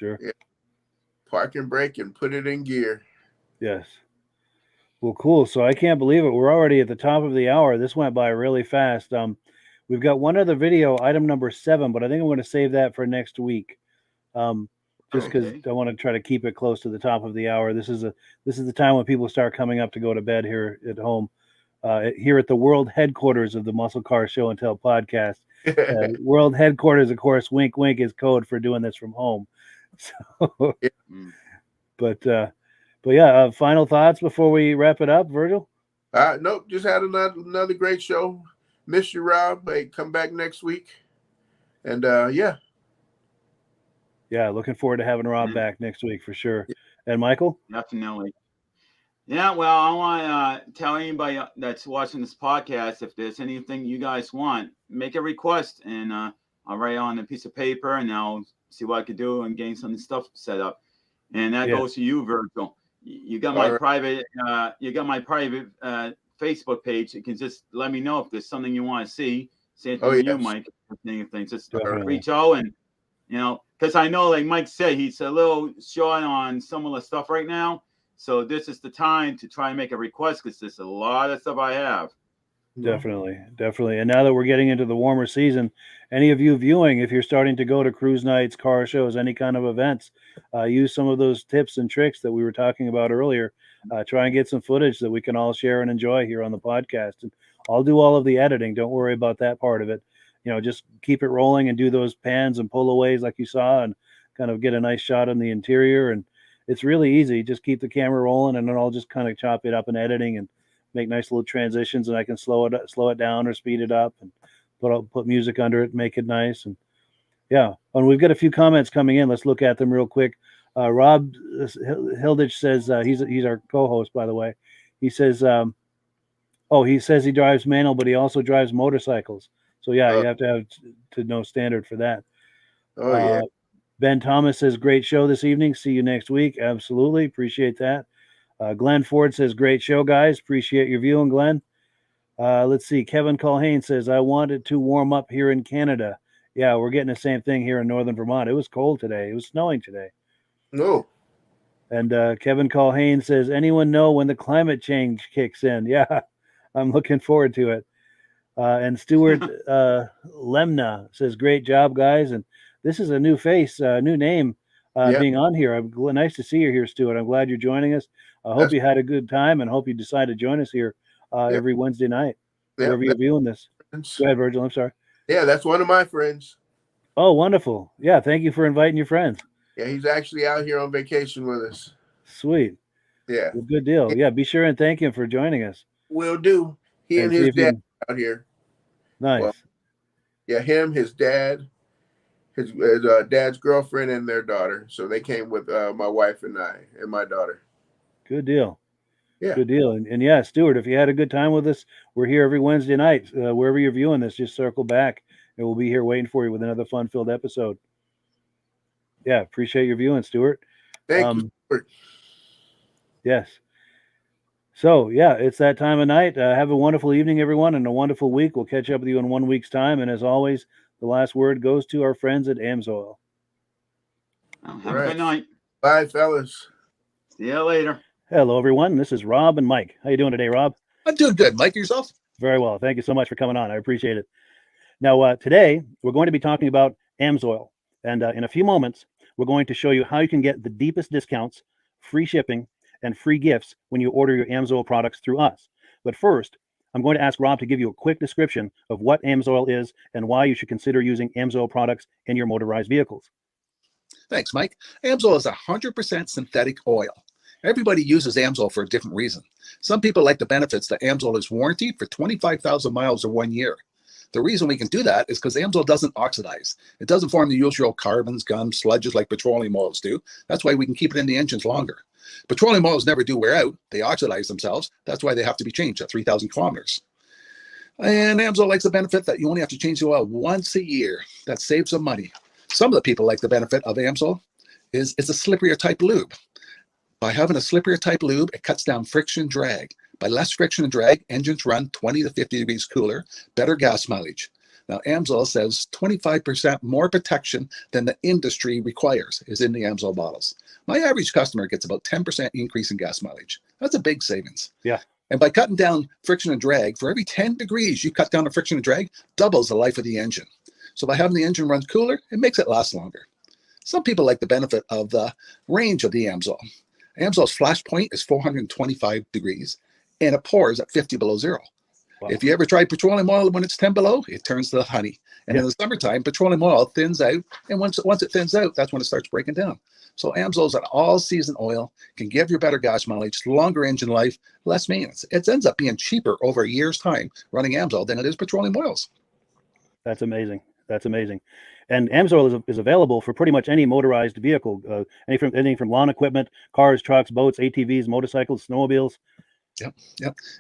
Yeah. Parking brake and put it in gear. Yes. Well, cool. So I can't believe it. We're already at the top of the hour. This went by really fast. We've got one other video, item number 7, but I think I'm going to save that for next week. Just because Okay. I want to try to keep it close to the top of the hour. This is the time when people start coming up to go to bed here at home, here at the world headquarters of the Muscle Car Show and Tell podcast. World headquarters, of course, wink, wink is code for doing this from home. So, Mm. but yeah, final thoughts before we wrap it up, Virgil? Nope, just had another great show. Miss you, Rob. Hey, come back next week. And yeah. Yeah, looking forward to having Rob back next week for sure. And Michael? Definitely. Yeah, well, I want to tell anybody that's watching this podcast, if there's anything you guys want, make a request, and I'll write on a piece of paper, and I'll see what I could do and getting some stuff set up. And that goes to you, Virgil. You got my private. You got my private Facebook page. You can just let me know if there's something you want to see. Same thing to you, Mike. Anything, just reach out, and because I know, like Mike said, he's a little short on some of the stuff right now. So this is the time to try and make a request, because there's a lot of stuff I have. Definitely. And now that we're getting into the warmer season, any of you viewing, if you're starting to go to cruise nights, car shows, any kind of events, use some of those tips and tricks that we were talking about earlier. Try and get some footage that we can all share and enjoy here on the podcast. And I'll do all of the editing. Don't worry about that part of it. Just keep it rolling and do those pans and pullaways like you saw, and kind of get a nice shot on the interior. And it's really easy. Just keep the camera rolling, and then I'll just kind of chop it up in editing and make nice little transitions, and I can slow it down or speed it up, and put music under it, make it nice. And yeah, and we've got a few comments coming in. Let's look at them real quick. Rob Hilditch says he's our co-host, by the way. He says he says he drives manual, but he also drives motorcycles. So yeah, you have to know standard for that. Yeah. Ben Thomas says, great show this evening. See you next week. Absolutely. Appreciate that. Glenn Ford says, great show, guys. Appreciate your viewing, Glenn. Let's see. Kevin Culhane says, I wanted to warm up here in Canada. Yeah, we're getting the same thing here in northern Vermont. It was cold today. It was snowing today. No. And Kevin Culhane says, anyone know when the climate change kicks in? Yeah, I'm looking forward to it. And Stuart Lemna says, great job, guys. And this is a new face, new name being on here. Nice to see you here, Stuart. I'm glad you're joining us. I hope you had a good time, and hope you decide to join us here every Wednesday night, wherever you're viewing this. Go ahead, Virgil. I'm sorry. Yeah, that's one of my friends. Oh, wonderful. Yeah, thank you for inviting your friends. Yeah, he's actually out here on vacation with us. Sweet. Yeah. Well, good deal. Yeah, be sure and thank him for joining us. Will do. He and his dad out here. Nice. Well, yeah, him, his dad, his dad's girlfriend, and their daughter. So they came with my wife and I and my daughter. Good deal. Yeah. Good deal. And yeah, Stuart, if you had a good time with us, we're here every Wednesday night. Wherever you're viewing this, just circle back, and we'll be here waiting for you with another fun-filled episode. Yeah, appreciate your viewing, Stuart. Thank you, Stuart. Yes. So, yeah, it's that time of night. Have a wonderful evening, everyone, and a wonderful week. We'll catch up with you in 1 week's time. And as always, the last word goes to our friends at AMSOIL. Have a good night. Bye, fellas. See you later. Hello, everyone. This is Rob and Mike. How you doing today, Rob? I'm doing good. Mike, yourself? Very well. Thank you so much for coming on. I appreciate it. Now, today, we're going to be talking about AMSOIL. And in a few moments, we're going to show you how you can get the deepest discounts, free shipping, and free gifts when you order your AMSOIL products through us. But first, I'm going to ask Rob to give you a quick description of what AMSOIL is and why you should consider using AMSOIL products in your motorized vehicles. Thanks, Mike. AMSOIL is 100% synthetic oil. Everybody uses AMSOIL for a different reason. Some people like the benefits that AMSOIL is warranted for 25,000 miles or 1 year. The reason we can do that is because AMSOIL doesn't oxidize. It doesn't form the usual carbons, gums, sludges like petroleum oils do. That's why we can keep it in the engines longer. Petroleum oils never do wear out. They oxidize themselves. That's why they have to be changed at 3,000 kilometers. And AMSOIL likes the benefit that you only have to change the oil once a year. That saves some money. Some of the people like the benefit of AMSOIL is it's a slipperier type lube. By having a slipperier type lube, it cuts down friction drag. By less friction and drag, engines run 20 to 50 degrees cooler, better gas mileage. Now, AMSOIL says 25% more protection than the industry requires is in the AMSOIL bottles. My average customer gets about 10% increase in gas mileage. That's a big savings. Yeah. And by cutting down friction and drag, for every 10 degrees you cut down the friction and drag, doubles the life of the engine. So by having the engine run cooler, it makes it last longer. Some people like the benefit of the range of the AMSOIL. AMSOIL's flash point is 425 degrees, and it pours at 50 below zero. Wow. If you ever try petroleum oil when it's 10 below, it turns to honey. And in the summertime, petroleum oil thins out, and once it thins out, that's when it starts breaking down. So AMSOIL's an all-season oil, can give you better gas mileage, longer engine life, less maintenance. It ends up being cheaper over a year's time running AMSOIL than it is petroleum oils. That's amazing. That's amazing. And AMSOIL is available for pretty much any motorized vehicle, anything from lawn equipment, cars, trucks, boats, ATVs, motorcycles, snowmobiles. Yep.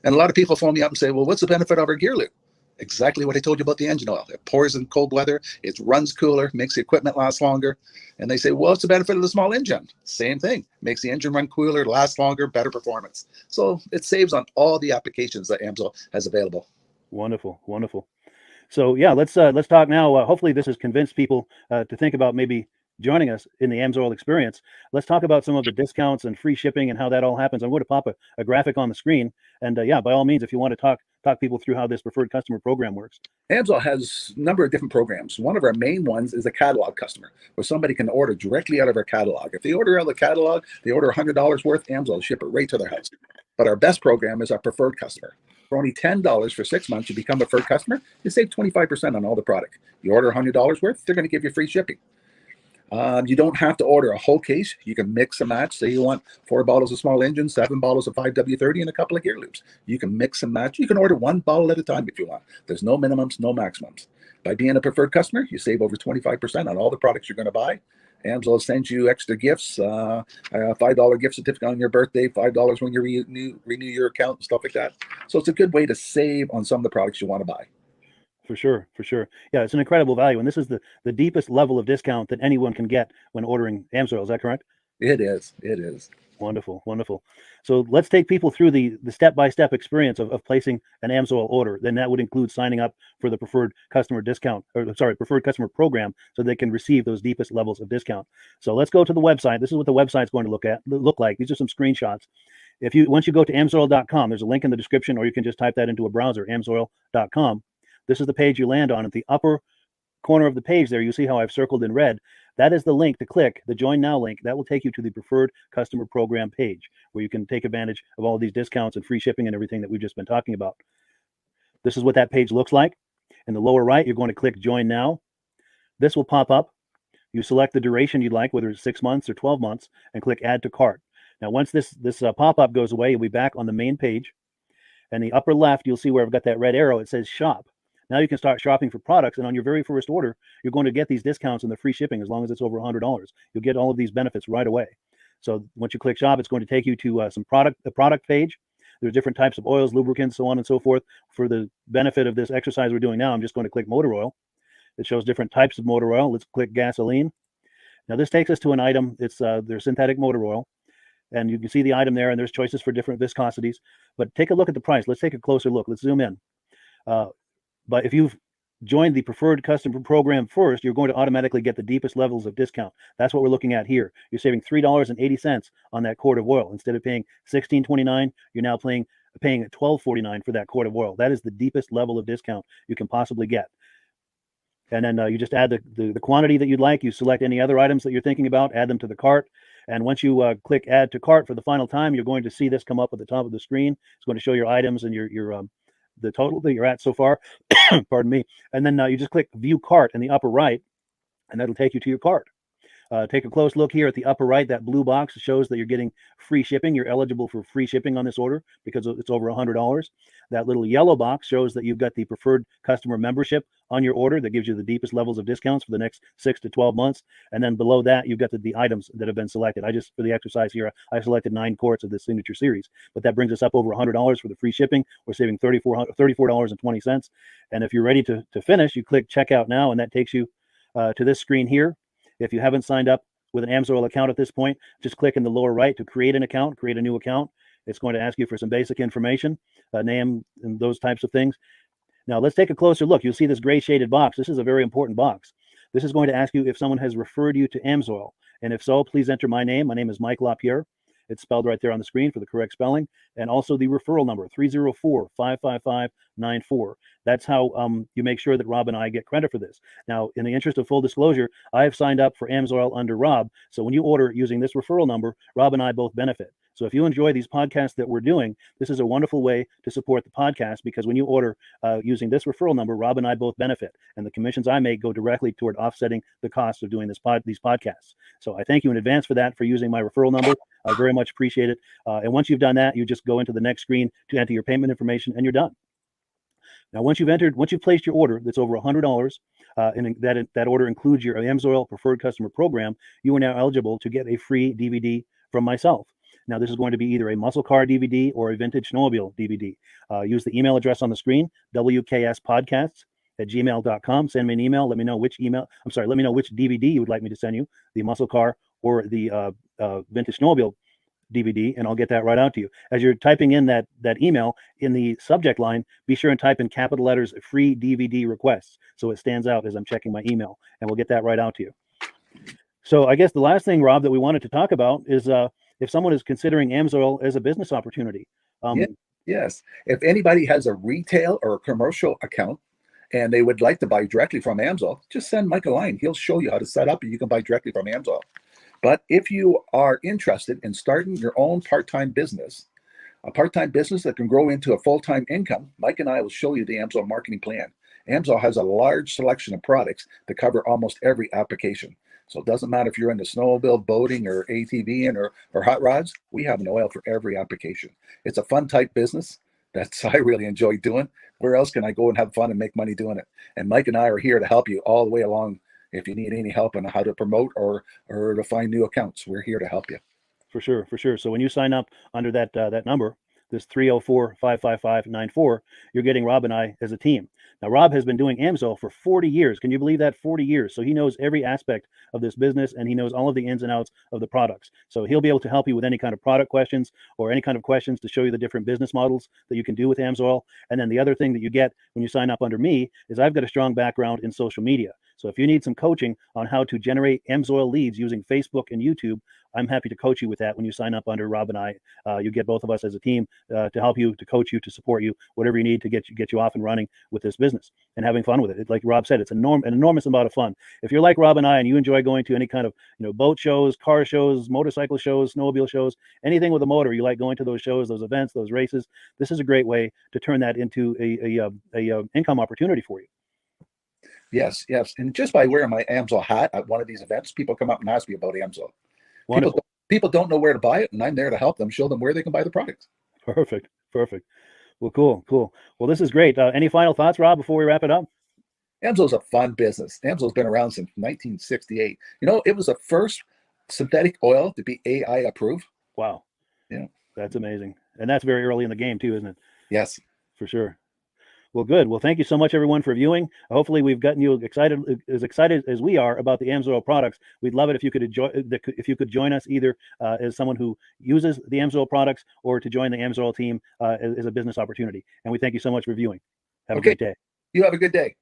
And a lot of people phone me up and say, well, what's the benefit of our gear loop? Exactly what I told you about the engine oil. It pours in cold weather, it runs cooler, makes the equipment last longer. And they say, well, what's the benefit of the small engine? Same thing. Makes the engine run cooler, last longer, better performance. So it saves on all the applications that AMSOIL has available. Wonderful, wonderful. So yeah, let's talk now. Hopefully this has convinced people to think about maybe joining us in the AMSOIL experience. Let's talk about some of the discounts and free shipping and how that all happens. I'm going to pop a graphic on the screen. And yeah, by all means, if you want to talk people through how this preferred customer program works. AMSOIL has a number of different programs. One of our main ones is a catalog customer, where somebody can order directly out of our catalog. If they order out of the catalog, they order $100 worth, AMSOIL will ship it right to their house. But our best program is our preferred customer. For only $10 for 6 months, you become a preferred customer, you save 25% on all the product. You order $100 worth, they're going to give you free shipping. You don't have to order a whole case. You can mix and match. Say you want 4 bottles of small engine, 7 bottles of 5W30, and a couple of gear loops. You can mix and match. You can order 1 bottle at a time if you want. There's no minimums, no maximums. By being a preferred customer, you save over 25% on all the products you're going to buy. AMSOIL sends you extra gifts, a $5 gift certificate on your birthday, $5 when you renew your account, and stuff like that. So it's a good way to save on some of the products you want to buy. For sure, for sure. Yeah, it's an incredible value. And this is the deepest level of discount that anyone can get when ordering AMSOIL. Is that correct? It is. It is. Wonderful, wonderful. So let's take people through the step-by-step experience of placing an AMSOIL order. Then that would include signing up for the preferred customer preferred customer program, so they can receive those deepest levels of discount. So let's go to the website. This is what the website's going to look like. These are some screenshots. Once you go to amsoil.com, there's a link in the description, or you can just type that into a browser, amsoil.com. This is the page you land on. At the upper corner of the page there, you see how I've circled in red. That is the link to click, the Join Now link. That will take you to the Preferred Customer Program page, where you can take advantage of all of these discounts and free shipping and everything that we've just been talking about. This is what that page looks like. In the lower right, you're going to click Join Now. This will pop up. You select the duration you'd like, whether it's 6 months or 12 months, and click Add to Cart. Now, once this pop-up goes away, you'll be back on the main page. And the upper left, you'll see where I've got that red arrow. It says Shop. Now you can start shopping for products, and on your very first order, you're going to get these discounts and the free shipping as long as it's over $100. You'll get all of these benefits right away. So once you click Shop, it's going to take you to the product page. There's different types of oils, lubricants, so on and so forth. For the benefit of this exercise we're doing now, I'm just going to click motor oil. It shows different types of motor oil. Let's click gasoline. Now this takes us to an item. It's their synthetic motor oil. And you can see the item there, and there's choices for different viscosities. But take a look at the price. Let's take a closer look. Let's zoom in. But if you've joined the preferred customer program first, you're going to automatically get the deepest levels of discount. That's what we're looking at here. You're saving $3.80 on that quart of oil. Instead of paying $16.29, you're now paying $12.49 for that quart of oil. That is the deepest level of discount you can possibly get. And then you just add the quantity that you'd like. You select any other items that you're thinking about, add them to the cart. And once you click Add to Cart for the final time, you're going to see this come up at the top of the screen. It's going to show your items and the total that you're at so far. Pardon me. And then you just click View Cart in the upper right, and that'll take you to your cart. Take a close look here at the upper right. That blue box shows that you're getting free shipping. You're eligible for free shipping on this order because it's over $100. That little yellow box shows that you've got the preferred customer membership on your order that gives you the deepest levels of discounts for the next 6 to 12 months. And then below that, you've got the items that have been selected. For the exercise here, I selected 9 quarts of the Signature Series, but that brings us up over $100 for the free shipping. We're saving $34.20. And if you're ready to finish, you click Checkout Now, and that takes you to this screen here. If you haven't signed up with an AMSOIL account at this point, just click in the lower right to create an account, create a new account. It's going to ask you for some basic information, name, and those types of things. Now let's take a closer look. You'll see this gray shaded box. This is a very important box. This is going to ask you if someone has referred you to AMSOIL. And if so, please enter my name. My name is Mike LaPierre. It's spelled right there on the screen for the correct spelling. And also the referral number, 304-555-94. That's how you make sure that Rob and I get credit for this. Now, in the interest of full disclosure, I have signed up for AMSOIL under Rob. So when you order using this referral number, Rob and I both benefit. So if you enjoy these podcasts that we're doing, this is a wonderful way to support the podcast, because when you order using this referral number, Rob and I both benefit. And the commissions I make go directly toward offsetting the cost of doing these podcasts. So I thank you in advance for that, for using my referral number. I very much appreciate it. And once you've done that, you just go into the next screen to enter your payment information, and you're done. Now, once you've placed your order that's over $100, and that order includes your AMSOIL Preferred Customer Program, you are now eligible to get a free DVD from myself. Now, this is going to be either a muscle car DVD or a vintage snowmobile DVD. Use the email address on the screen, wkspodcasts@gmail.com. Send me an email. Let me know which DVD you would like me to send you, the muscle car or the vintage snowmobile DVD, and I'll get that right out to you. As you're typing in that email, in the subject line, be sure and type in capital letters free DVD requests, so it stands out as I'm checking my email, and we'll get that right out to you. So I guess the last thing, Rob, that we wanted to talk about is if someone is considering AMSOIL as a business opportunity. Yes. If anybody has a retail or a commercial account and they would like to buy directly from AMSOIL, just send Mike a line. He'll show you how to set up, and you can buy directly from AMSOIL. But if you are interested in starting your own part-time business, a part-time business that can grow into a full-time income, Mike and I will show you the AMSOIL marketing plan. AMSOIL has a large selection of products that cover almost every application. So it doesn't matter if you're into snowmobile, boating, or ATVing or hot rods, we have an oil for every application. It's a fun type business that's I really enjoy doing. Where else can I go and have fun and make money doing it? And Mike and I are here to help you all the way along. If you need any help on how to promote or to find new accounts, we're here to help you. For sure. So when you sign up under that number, this 304-555-94, you're getting Rob and I as a team. Now, Rob has been doing AMSOIL for 40 years. Can you believe that? 40 years. So he knows every aspect of this business, and he knows all of the ins and outs of the products. So he'll be able to help you with any kind of product questions or any kind of questions to show you the different business models that you can do with AMSOIL. And then the other thing that you get when you sign up under me is I've got a strong background in social media. So if you need some coaching on how to generate AMSOIL leads using Facebook and YouTube, I'm happy to coach you with that when you sign up under Rob and I. You get both of us as a team to help you, to coach you, to support you, whatever you need to get you off and running with this business and having fun with it. Like Rob said, it's an enormous amount of fun. If you're like Rob and I and you enjoy going to any kind of boat shows, car shows, motorcycle shows, snowmobile shows, anything with a motor, you like going to those shows, those events, those races, this is a great way to turn that into a income opportunity for you. Yes. And just by wearing my AMSOIL hat at one of these events, people come up and ask me about AMSOIL. People don't know where to buy it, and I'm there to help them, show them where they can buy the product. Perfect. Well, cool. Well, this is great. Any final thoughts, Rob, before we wrap it up? AMSOIL's a fun business. AMSOIL's been around since 1968. It was the first synthetic oil to be AI approved. Wow. Yeah. That's amazing. And that's very early in the game too, isn't it? Yes. For sure. Well, good. Well, thank you so much, everyone, for viewing. Hopefully, we've gotten you excited as we are about the AMSOIL products. We'd love it if you could join us either as someone who uses the AMSOIL products or to join the AMSOIL team as a business opportunity. And we thank you so much for viewing. Have a great day. You have a good day.